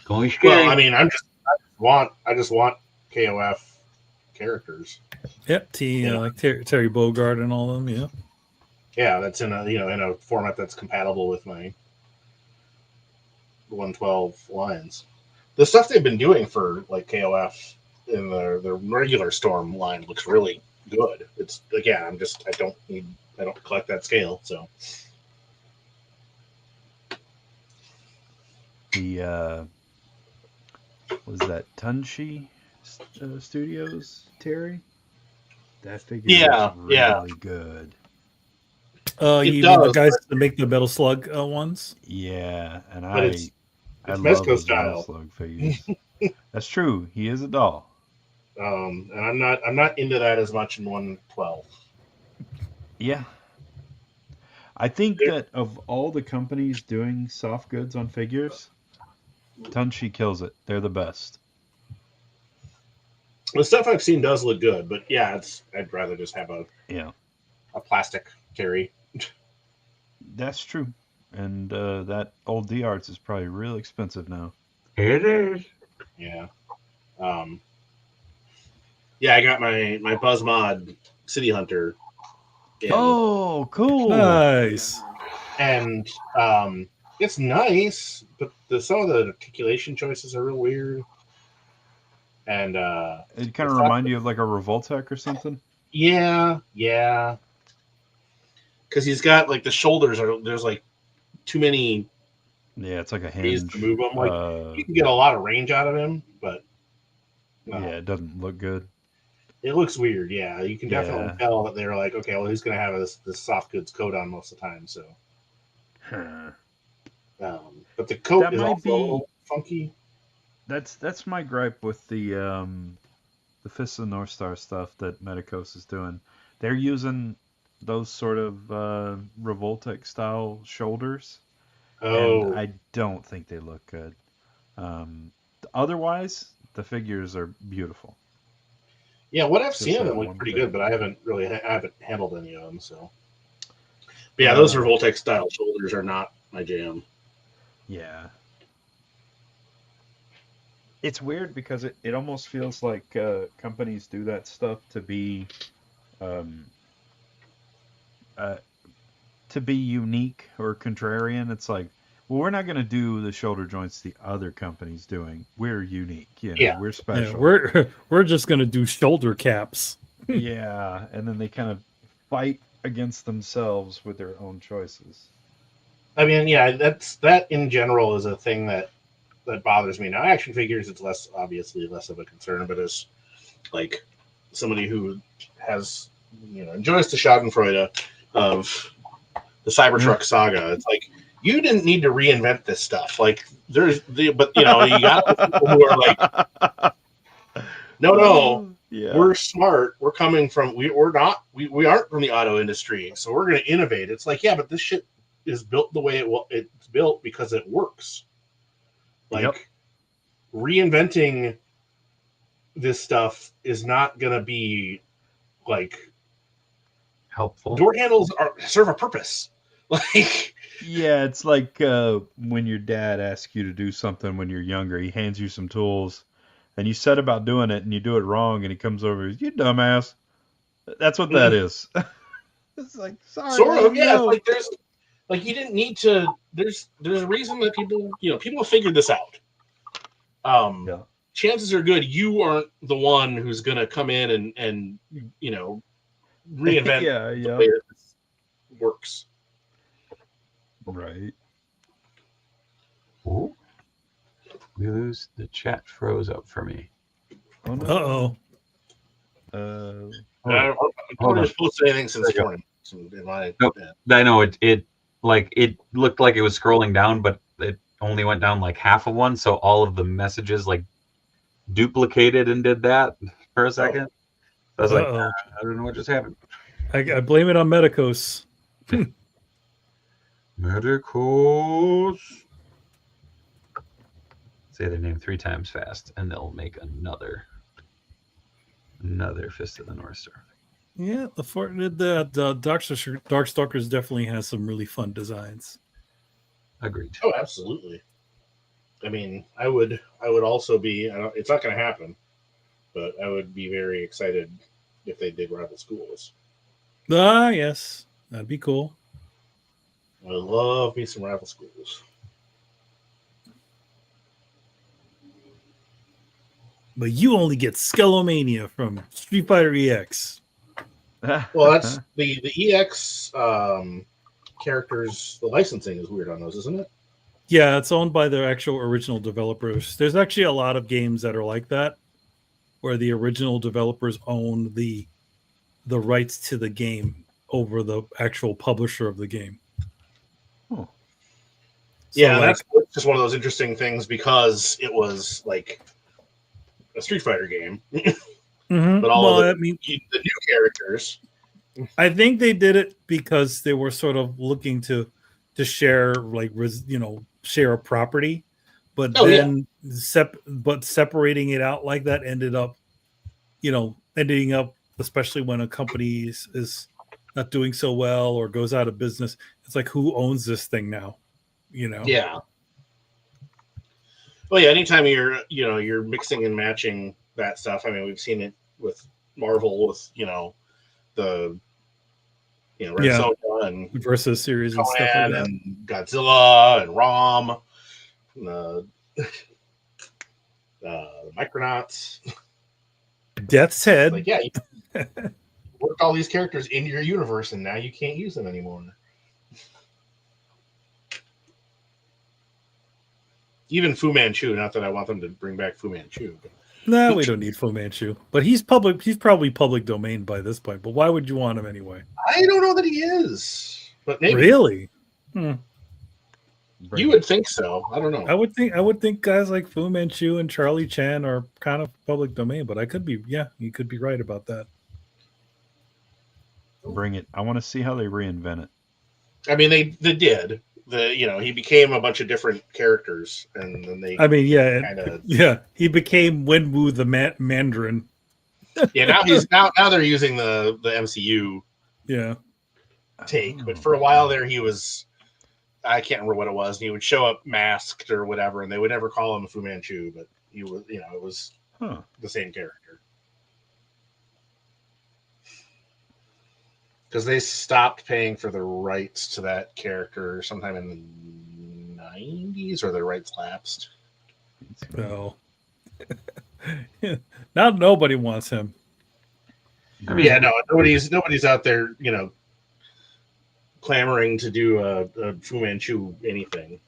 It's going to be scary. Well, I mean, I just want KOF characters. Yep, like Terry Bogard and all of them. Yeah. Yeah, that's in a format that's compatible with my 112 lines. The stuff they've been doing for like KOF in the regular Storm line looks really good. It's again, I don't collect that scale, so The was that Tunshi Studios, Terry? That figure Yeah, looks really good. You mean the guys that make the Metal Slug ones? Yeah, and but I love Mezco those style. Metal Slug figures. That's true. He is a doll. And I'm not into that as much in 112. Yeah. I think that of all the companies doing soft goods on figures, Tunshi kills it. They're the best. The stuff I've seen does look good, but yeah, I'd rather just have a plastic Terry. That's true. And that old D-Arts is probably real expensive now. It is. Yeah. Yeah, I got my Buzzmod City Hunter. Oh, cool. Nice. And it's nice, but some of the articulation choices are real weird. And it kind of remind you of like a Revoltech or something? Yeah. Because he's got like the shoulders there's like too many. Yeah, it's like a ways hinge. to move him. Like you can get a lot of range out of him, but yeah, it doesn't look good. It looks weird. Yeah, you can definitely tell that they're like, okay, well, he's going to have this soft goods coat on most of the time. So, but the coat That is might also be a little funky. That's my gripe with the Fist of the North Star stuff that Medicos is doing. They're using those sort of Revoltech style shoulders, and I don't think they look good. Otherwise, the figures are beautiful. Yeah, what I've seen of them look pretty good, but I haven't handled any of them. So, but yeah, those Revoltech style shoulders are not my jam. Yeah. It's weird because it almost feels like companies do that stuff to be unique or contrarian. It's like, well, we're not going to do the shoulder joints the other company's doing. We're unique, we're special. Yeah, we're just going to do shoulder caps. Yeah, and then they kind of fight against themselves with their own choices. I mean, yeah, that in general is a thing that bothers me. Now, action figures, it's obviously less of a concern, but as like somebody who has enjoys the Schadenfreude of the Cybertruck saga, it's like you didn't need to reinvent this stuff. Like but you got people who are like, no, we're smart. We're coming from we aren't from the auto industry, so we're going to innovate. It's like, yeah, but this shit is built the way it's built because it works. Like reinventing this stuff is not going to be like helpful. Door handles serve a purpose. Like, yeah, it's like when your dad asks you to do something when you're younger. He hands you some tools, and you set about doing it, and you do it wrong, and he comes over, you dumbass. That's what that is. It's like, sorry, sort of, yeah. It's like there's like you didn't need to. There's a reason that people figured this out. Chances are good you aren't the one who's going to come in and reinvent the way that this works. Right. Ooh. The chat froze up for me. Oh no. I haven't posted anything since morning. I know it looked like it was scrolling down, but it only went down like half of one, so all of the messages like duplicated and did that for a second. I was like, I don't know what just happened. I blame it on Medicos. Medicos. Say their name 3 times fast, and they'll make another Fist of the North Star. Yeah, the Darkstalkers definitely has some really fun designs. Agreed. Oh, absolutely. I mean, I would also be. It's not going to happen, but I would be very excited if they did rival schools. Ah, yes, that'd be cool. I love me some rival schools. But you only get Skullomania from Street Fighter EX. Well, that's the EX characters. The licensing is weird on those, isn't it? Yeah, it's owned by the actual original developers. There's actually a lot of games that are like that, where the original developers own the rights to the game over the actual publisher of the game. Oh. So Yeah, like, that's just one of those interesting things because it was like a Street Fighter game, but all of the new characters. I think they did it because they were sort of looking to share, like, share a property, but separating it out like that ended up, ending up, especially when a company is not doing so well or goes out of business. It's like, who owns this thing now? Yeah. Well, yeah. Anytime you're mixing and matching that stuff. I mean, we've seen it with Marvel, with the Red Sonja and versus series and Conan stuff like that, and Godzilla and Rom, the Micronauts, Death's Head. like, yeah, you worked all these characters into your universe, and now you can't use them anymore. Even Fu Manchu. Not that I want them to bring back Fu Manchu. But... No, we don't need Fu Manchu. But he's public. He's probably public domain by this point. But why would you want him anyway? I don't know that he is. But maybe. Really? You would think so. I don't know. I would think guys like Fu Manchu and Charlie Chan are kind of public domain, but I could be. Yeah, you could be right about that. Bring it. I want to see how they reinvent it. I mean, they did. He became a bunch of different characters, and then they. I mean, yeah, kinda... he became Wenwu the Mandarin. Yeah, now they're using the MCU. Yeah. Take, but for a while there, he was. I can't remember what it was. And he would show up masked or whatever, and they would never call him Fu Manchu, but he was, it was the same character. Because they stopped paying for the rights to that character sometime in the 90s, or their rights lapsed. No. Now nobody wants him. I mean, yeah, no, nobody's out there, clamoring to do a Fu Manchu anything.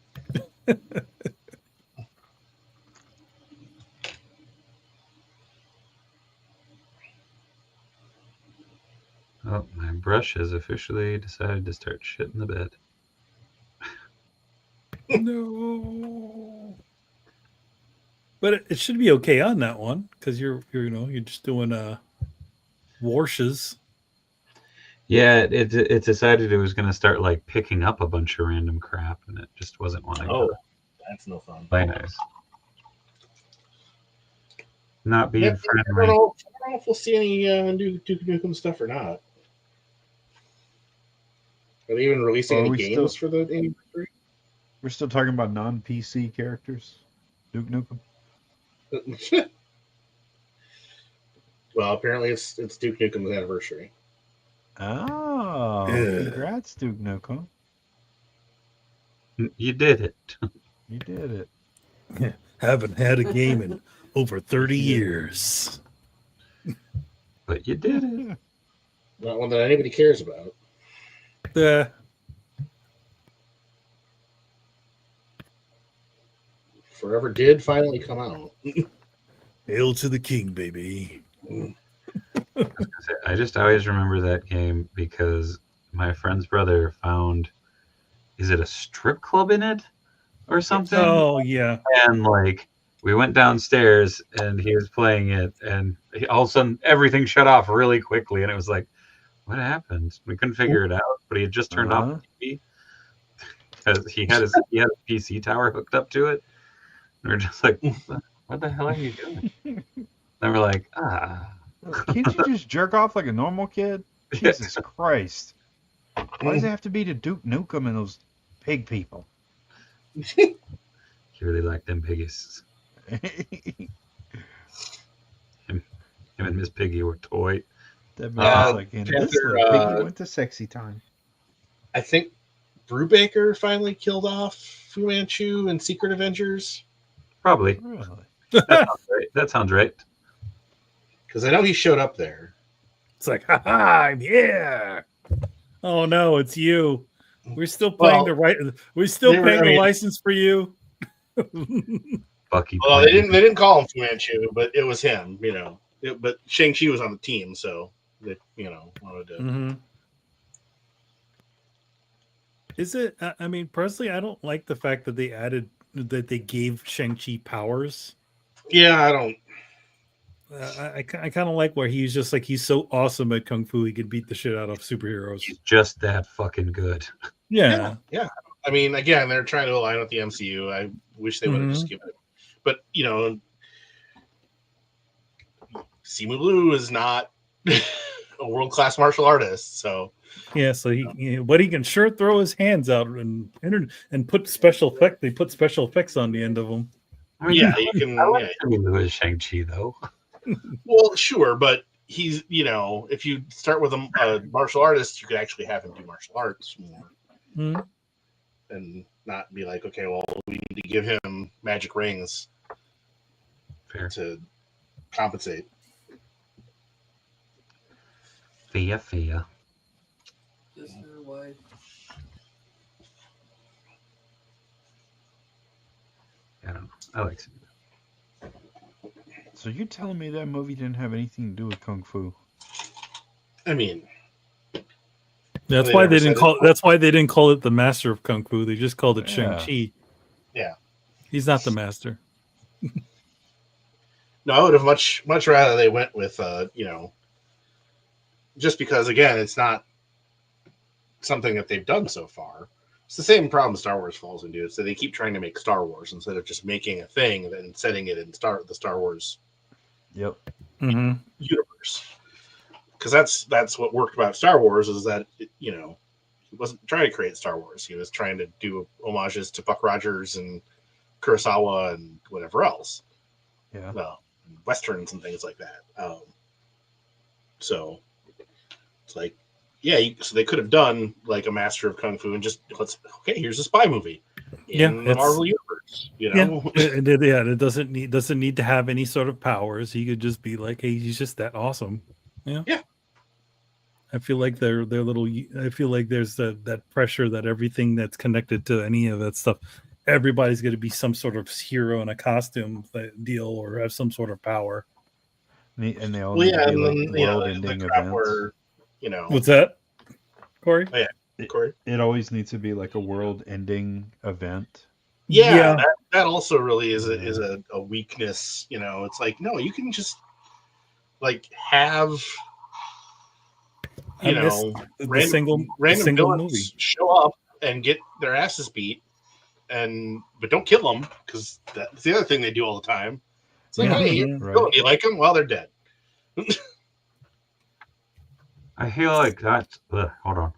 Oh, my brush has officially decided to start shitting the bed. No. But it should be okay on that one because you're just doing washes. Yeah, it decided it was going to start like picking up a bunch of random crap, and it just wasn't wanting. Oh, that's no fun. Play nice. Not being friendly. I don't know if we'll see any Duke Nukem stuff or not. Are they even releasing any games for the anniversary? We're still talking about non-PC characters. Duke Nukem. Well, apparently it's Duke Nukem's anniversary. Oh, congrats, Duke Nukem. You did it. You did it. Haven't had a game in over 30 years. But you did it. Not one that anybody cares about. Forever did finally come out. Hail to the king, baby. I just always remember that game because my friend's brother found, is it a strip club in it or something? Oh, yeah. And like we went downstairs and he was playing it, and all of a sudden everything shut off really quickly, and it was like, what happened? We couldn't figure it out, but he had just turned off the TV because he had a PC tower hooked up to it. And we're just like, what the hell are you doing? And we're like, Can't you just jerk off like a normal kid? Jesus Christ. Why does it have to be to Duke Nukem and those pig people? He really liked them piggies. Him and Miss Piggy were toy. That movie's like, and this Panther, little piggy went to sexy time. I think Brubaker finally killed off Fu Manchu in Secret Avengers. Probably. Really? That sounds right. Because I know he showed up there. It's like, ha ha, I'm here. Oh no, it's you. We're still paying We're still paying the license for you. Bucky. Well, they didn't call him Fu Manchu, but it was him. But Shang-Chi was on the team, so they wanted to. Mm-hmm. Is it? I mean, personally, I don't like the fact that they gave Shang-Chi powers. Yeah, I don't. I kind of like where he's just like, he's so awesome at kung fu, he can beat the shit out of superheroes. He's just that fucking good. Yeah. I mean, again, they're trying to align with the MCU. I wish they would have just given it. But Simu Liu is not a world-class martial artist, so Yeah, so but he can sure throw his hands out and put special effect. They put special effects on the end of them. I mean, yeah, you can. I like Simu as Shang-Chi though. Well, sure, but he's if you start with a martial artist, you could actually have him do martial arts more, and not be like, okay, well, we need to give him magic rings to compensate. Fia. Just her wife. I don't know. I like Simu. So you're telling me that movie didn't have anything to do with kung fu? I mean, that's why they didn't call. That's why they didn't call it the Master of Kung Fu. They just called it Shang-Chi. Yeah, he's not the master. No, I would have much rather they went with just because again, it's not something that they've done so far. It's the same problem Star Wars falls into. So they keep trying to make Star Wars instead of just making a thing and then setting it in the Star Wars universe. Because that's what worked about Star Wars is that he wasn't trying to create Star Wars. He was trying to do homages to Buck Rogers and Kurosawa and whatever else. Yeah. Well, westerns and things like that. So it's like, so they could have done like a Master of Kung Fu and just here's a spy movie in the Marvel universe. It doesn't need to have any sort of powers. He could just be like, hey, he's just that awesome. Yeah. I feel like they're little. I feel like there's that pressure that everything that's connected to any of that stuff, everybody's going to be some sort of hero in a costume deal or have some sort of power. And they all need to be like world-ending events. Where, what's that, Corey? Oh, yeah, Corey. It always needs to be like a world-ending event. Yeah. That also really is a weakness. It's like, no, you can just like have random villains movie show up and get their asses beat, but don't kill them, because that's the other thing they do all the time. It's like, hey, you like them? Well, they're dead. I feel like that's hold on.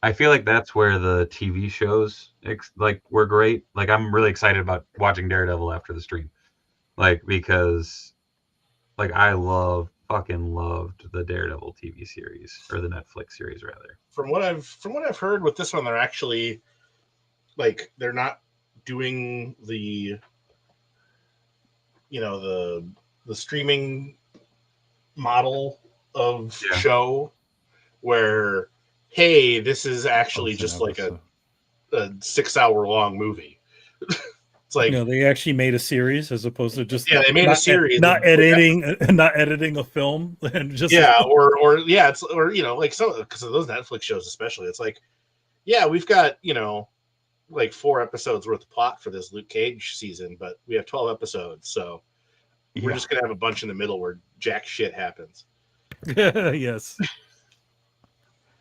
I feel like that's where the TV shows were great. Like, I'm really excited about watching Daredevil after the stream, because I fucking loved the Daredevil TV series, or the Netflix series rather. From what I've heard with this one, they're actually they're not doing the the streaming model of show where, hey, this is actually just like a 6-hour long movie. It's like, they actually made a series as opposed to just they made a series, not editing a film, and just or so because of those Netflix shows especially. It's like, we've got 4 episodes worth of plot for this Luke Cage season, but we have 12 episodes, so we're just gonna have a bunch in the middle where jack shit happens. Yes,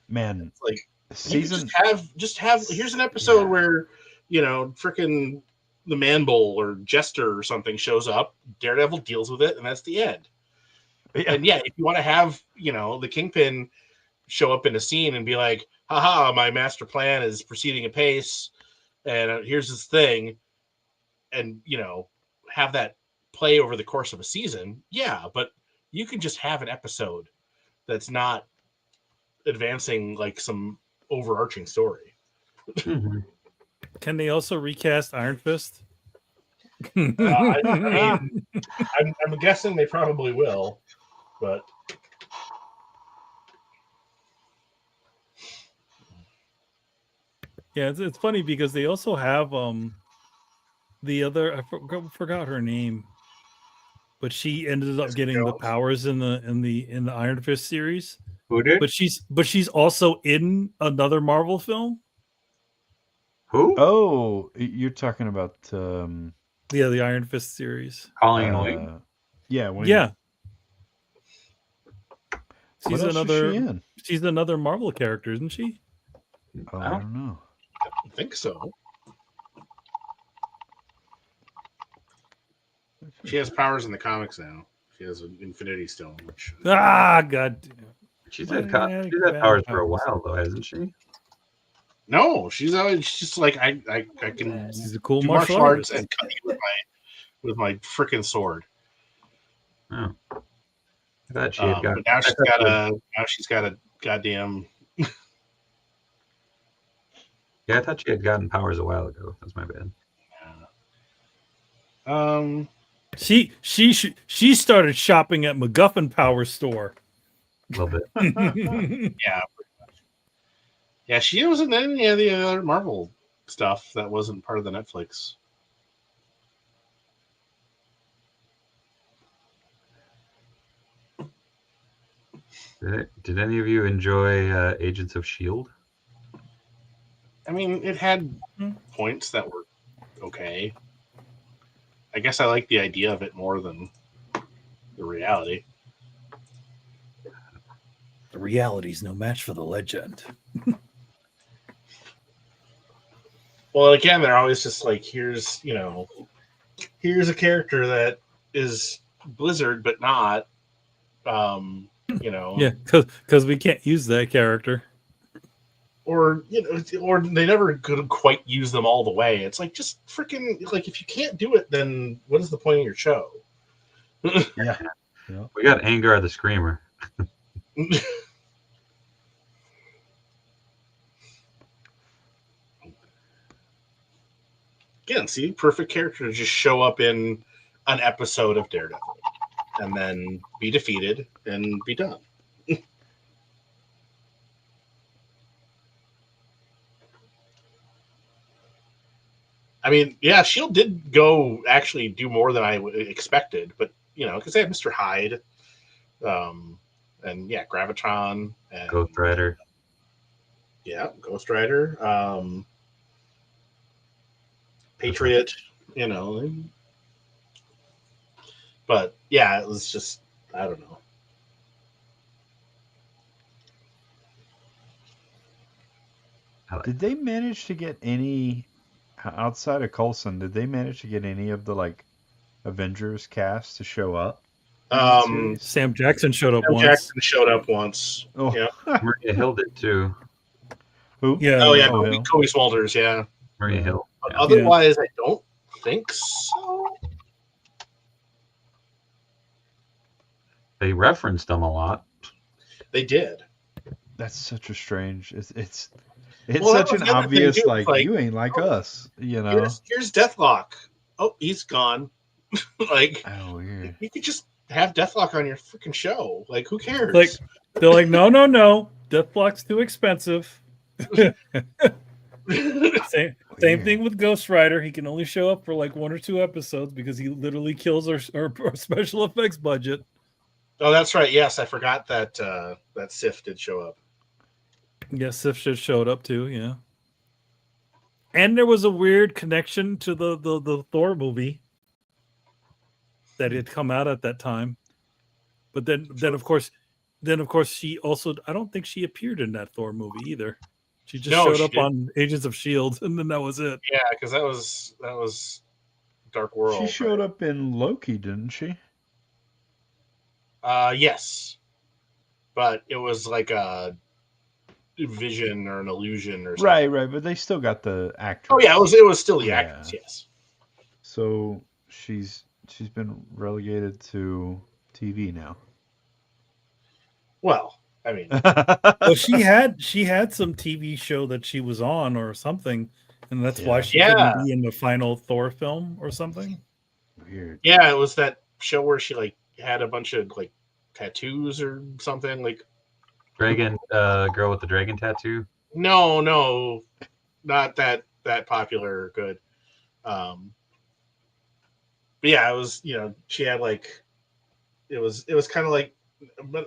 man. It's like, season just have here's an episode where freaking the Man Bull or Jester or something shows up, Daredevil deals with it, and that's the end. And if you want to have the Kingpin show up in a scene and be like, haha, my master plan is proceeding apace, and here's this thing, and have that play over the course of a season. Yeah, but you can just have an episode that's not advancing like some overarching story. Mhm. Can they also recast Iron Fist? I mean, I'm guessing they probably will, but yeah, it's funny because they also have the other forgot her name, but she ended up getting the powers in the Iron Fist series. Who did? But she's also in another Marvel film. Who? Oh, you're talking about Yeah, the Iron Fist series. Colleen Wing? Yeah, Wing. Yeah. What else is she in? She's another Marvel character, isn't she? Oh, I don't know. I think so. She has powers in the comics now. She has an Infinity Stone, which God damn. She's had powers for a while though, hasn't she? No, she's just like I can She's a cool do martial arts and cut you with my freaking sword. Oh. I thought she had got. But now she's got a goddamn. Yeah, I thought she had gotten powers a while ago. That's my bad. She started shopping at MacGuffin Power Store. A little bit. Yeah. Yeah, she was in any of the other Marvel stuff that wasn't part of the Netflix. Did any of you enjoy Agents of S.H.I.E.L.D.? I mean, it had points that were okay. I guess I like the idea of it more than the reality. The reality's no match for the legend. Well, again, they're always just like, here's a character that is Blizzard, but not, Yeah, because we can't use that character. Or they never could quite use them all the way. It's like, just freaking, like, if you can't do it, then what is the point of your show? Yeah. We got Angar the Screamer. Again, see, perfect character to just show up in an episode of Daredevil and then be defeated and be done. I mean, yeah, S.H.I.E.L.D. did go actually do more than I expected, but because they had Mr. Hyde, and yeah, Gravitron, and Ghost Rider. Yeah, Ghost Rider, Patriot, but yeah, it was just, I don't know. Did they manage to get any outside of Coulson? Did they manage to get any of the like Avengers cast to show up? Sam Jackson showed up once. Jackson showed up once. Oh, Yeah. Maria Hill did too. Who? Yeah. Oh yeah, Hill. Kobe Smulders. Yeah. Maria Hill. But Yeah. otherwise, I don't think so. They referenced them a lot. They did. That's such a strange. It's Well, such that was an the other thing, obvious too, like like, you ain't like us, Here's Deathlock. Oh, he's gone. Like, Oh, weird. you could just have Deathlock on your freaking show. Like, who cares? Like, they're like, no. Deathlock's too expensive. Same thing with Ghost Rider. He can only show up for like 1 or 2 episodes because he literally kills our special effects budget. Oh, that's right. Yes, I forgot that that Sif did show up. Yeah, Sif just showed up too. Yeah, and there was a weird connection to the Thor movie that had come out at that time. But then of course she also, I don't think she appeared in that Thor movie either. She just showed up on Agents of S.H.I.E.L.D. and then that was it. Yeah, because that was Dark World. She showed up in Loki, didn't she? Yes, but it was like a vision or an illusion or something. Right. But they still got the actress. Oh yeah, it was still the Yeah. actress. Yes. So she's been relegated to TV now. Well, I mean, Well, she had some TV show that she was on or something, and that's why she Yeah. couldn't be in the final Thor film or something. Weird. yeah, it was that show where she like had a bunch of like tattoos or something. Like, Dragon, girl with the dragon tattoo. no, not that popular or good. But yeah, it was, she had like, it was kind of like,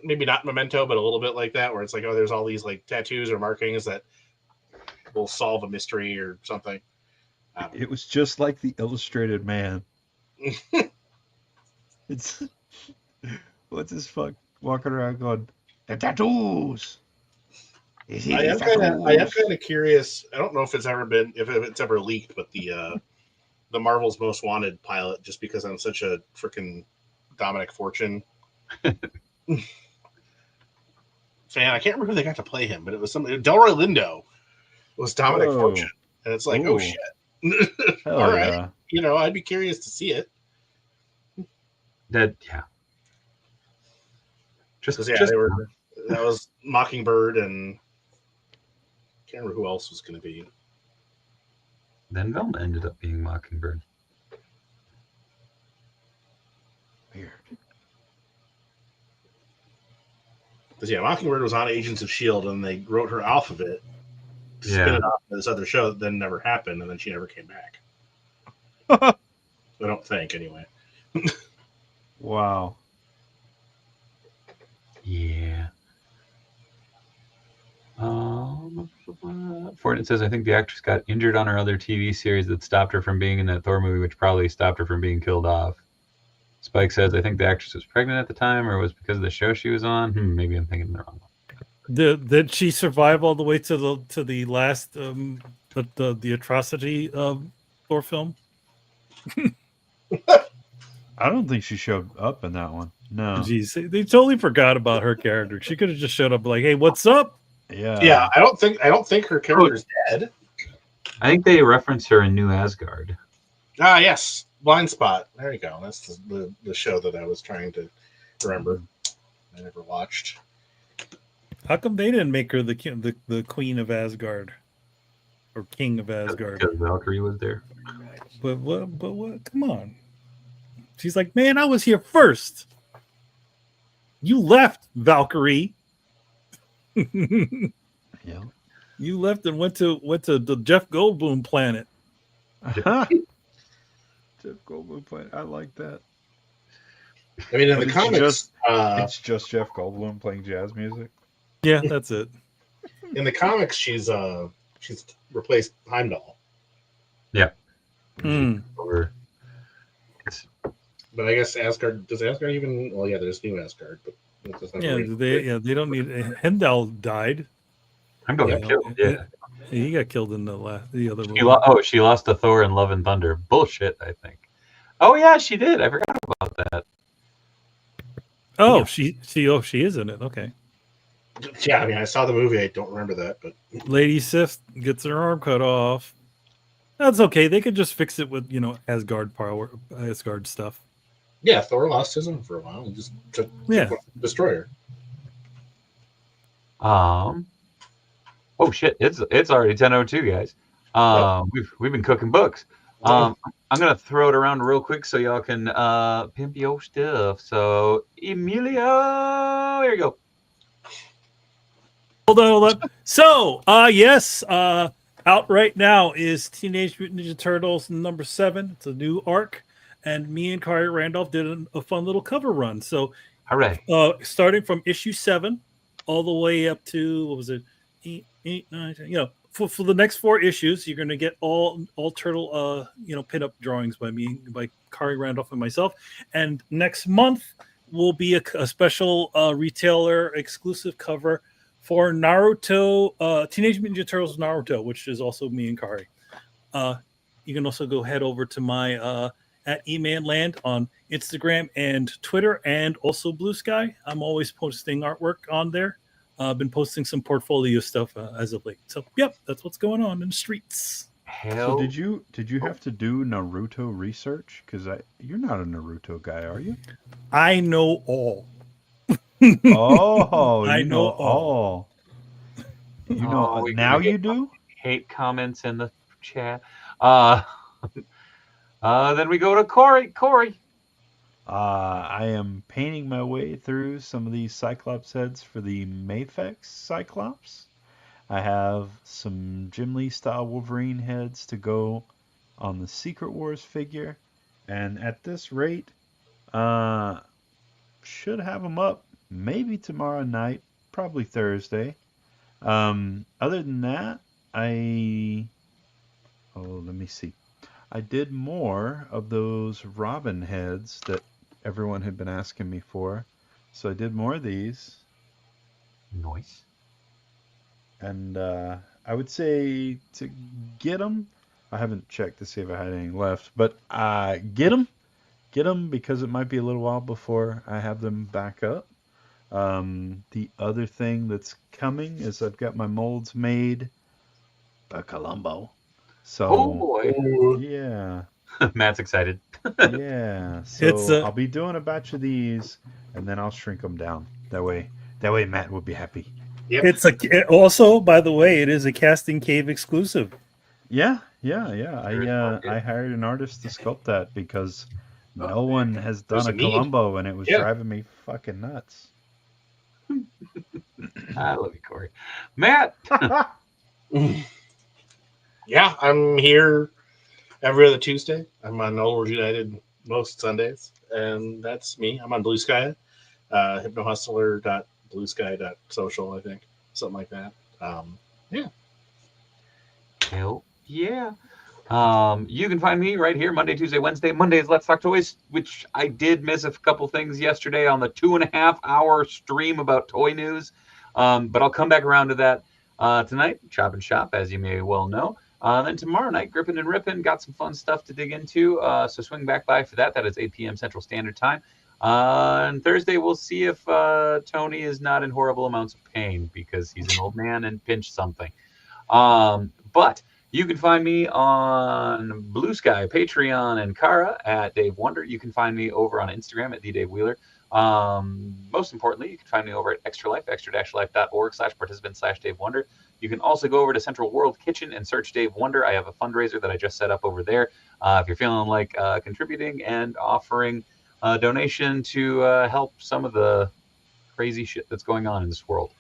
maybe not Memento, but a little bit like that, where it's like, oh, there's all these like tattoos or markings that will solve a mystery or something. It was just like the Illustrated Man. It's what's this fuck walking around going, the tattoos. I am kind of curious. I don't know if it's ever leaked, but the Marvel's Most Wanted pilot, just because I'm such a freaking Dominic Fortune fan. I can't remember who they got to play him, but it was Delroy Lindo was Dominic Fortune, and it's like, Ooh. oh shit. Hell All right, yeah. I'd be curious to see it. That Just that was Mockingbird, and can't remember who else was going to be. Then Velma ended up being Mockingbird. Weird. Because yeah, Mockingbird was on Agents of S.H.I.E.L.D., and they wrote her alphabet to spin it off to this other show that then never happened, and then she never came back. I don't think, anyway. Wow. Yeah. Fortin says, I think the actress got injured on her other TV series that stopped her from being in that Thor movie, which probably stopped her from being killed off. Spike says, I think the actress was pregnant at the time, or it was because of the show she was on. Maybe I'm thinking the wrong one. Did she survive all the way to the last the atrocity Thor film? I don't think she showed up in that one. No. Jeez, they totally forgot about her character. She could have just showed up like, "Hey, what's up?" Yeah, I don't think her character's dead. I think they reference her in New Asgard. Ah, yes, Blind Spot. There you go. That's the show that I was trying to remember. I never watched. How come they didn't make her the queen of Asgard or king of Asgard? Because Valkyrie was there. But what? Come on. She's like, man, I was here first. You left, Valkyrie. Yeah. You left and went to the Jeff Goldblum planet. Jeff Goldblum playing. I like that. I mean, in the It's comics, it's just Jeff Goldblum playing jazz music. Yeah, that's it. in the comics, she's replaced Heimdall. Yeah. Mm. Over. But I guess Asgard, does Asgard even? Well, yeah, there's New Asgard, but They don't need. Heimdall died. I'm going to kill. Yeah. He got killed in the other movie. She lost to Thor in Love and Thunder. Bullshit, I think. Oh yeah, she did. I forgot about that. Oh, Yeah. she is in it. Okay. yeah, I mean, I saw the movie. I don't remember that, but Lady Sif gets her arm cut off. That's okay. They could just fix it with Asgard power, Asgard stuff. yeah, Thor lost his arm for a while and just took Destroyer. Oh shit! It's already 10:02, guys. We've been cooking books. I'm gonna throw it around real quick so y'all can pimp your stuff. So Emilio, here you go. Hold on. So, yes, out right now is Teenage Mutant Ninja Turtles #7. It's a new arc, and me and Kari Randolph did a fun little cover run. So, Hooray! Starting from issue 7 all the way up to what was it, 8, 9, 10, for the next 4 issues, you're going to get all turtle pinup drawings by Kari Randolph and myself. And next month will be a special retailer exclusive cover for Naruto, Teenage Mutant Ninja Turtles Naruto, which is also me and Kari. You can also go head over to my at eManland on Instagram and Twitter, and also Blue Sky. I'm always posting artwork on there. I've been posting some portfolio stuff as of late. So, yep, that's what's going on in the streets. Hell, So did you have to do Naruto research? Because you're not a Naruto guy, are you? I know all. Oh, I you know know all. all. You know we're now gonna get you do. hate comments in the chat. Uh, then we go to Corey. Corey, I am painting my way through some of these Cyclops heads for the Mafex Cyclops. I have some Jim Lee style Wolverine heads to go on the Secret Wars figure, and at this rate, uh, should have them up maybe tomorrow night, probably Thursday. Other than that, I let me see. I did more of those Robin heads that everyone had been asking me for. So I did more of these, noise. and I would say to get them. I haven't checked to see if I had any left, but get them because it might be a little while before I have them back up. The other thing that's coming is I've got my molds made by Columbo. Oh So boy, yeah, Matt's excited. yeah. It's So I'll be doing a batch of these, and then I'll shrink them down. That way Matt will be happy. Yep. also, by the way, it is a Casting Cave exclusive. Yeah. There's I hired an artist to sculpt that because Oh, no one has there's done a a need. Columbo, and it was Yeah. driving me fucking nuts. I love you, Corey. Matt, Yeah, I'm here every other Tuesday. I'm on Old United most Sundays, and that's me. I'm on Blue Sky, hypnohustler.bluesky.social, I think, something like that. Yeah. hell yeah. You can find me right here Monday, Tuesday, Wednesday. Mondays, Let's Talk Toys, which I did miss a couple things yesterday on the 2.5 hour stream about toy news. But I'll come back around to that tonight. Chop and Shop, as you may well know. Then tomorrow night, Grippin' and Rippin', got some fun stuff to dig into. So swing back by for that. That is 8 p.m. Central Standard Time. And Thursday, we'll see if Tony is not in horrible amounts of pain because he's an old man and pinched something. But you can find me on Blue Sky, Patreon, and Kara at Davewonder. You can find me over on Instagram at TheDaveWheeler. Most importantly, you can find me over at Extra Life, extra-life.org/participant/Davewonder. You can also go over to Central World Kitchen and search Dave Wonder. I have a fundraiser that I just set up over there. If you're feeling like contributing and offering a donation to help some of the crazy shit that's going on in this world,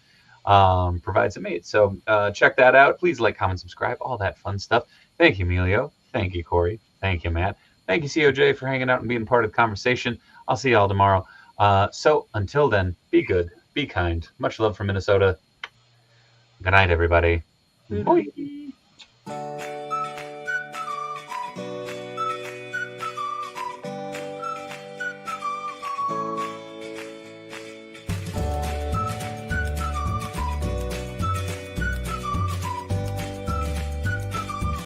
provides a mate. So check that out. Please like, comment, subscribe, all that fun stuff. Thank you, Emilio. Thank you, Corey. Thank you, Matt. Thank you, COJ, for hanging out and being part of the conversation. I'll see y'all tomorrow. So until then, be good, be kind. Much love from Minnesota. Good night, everybody. Bye.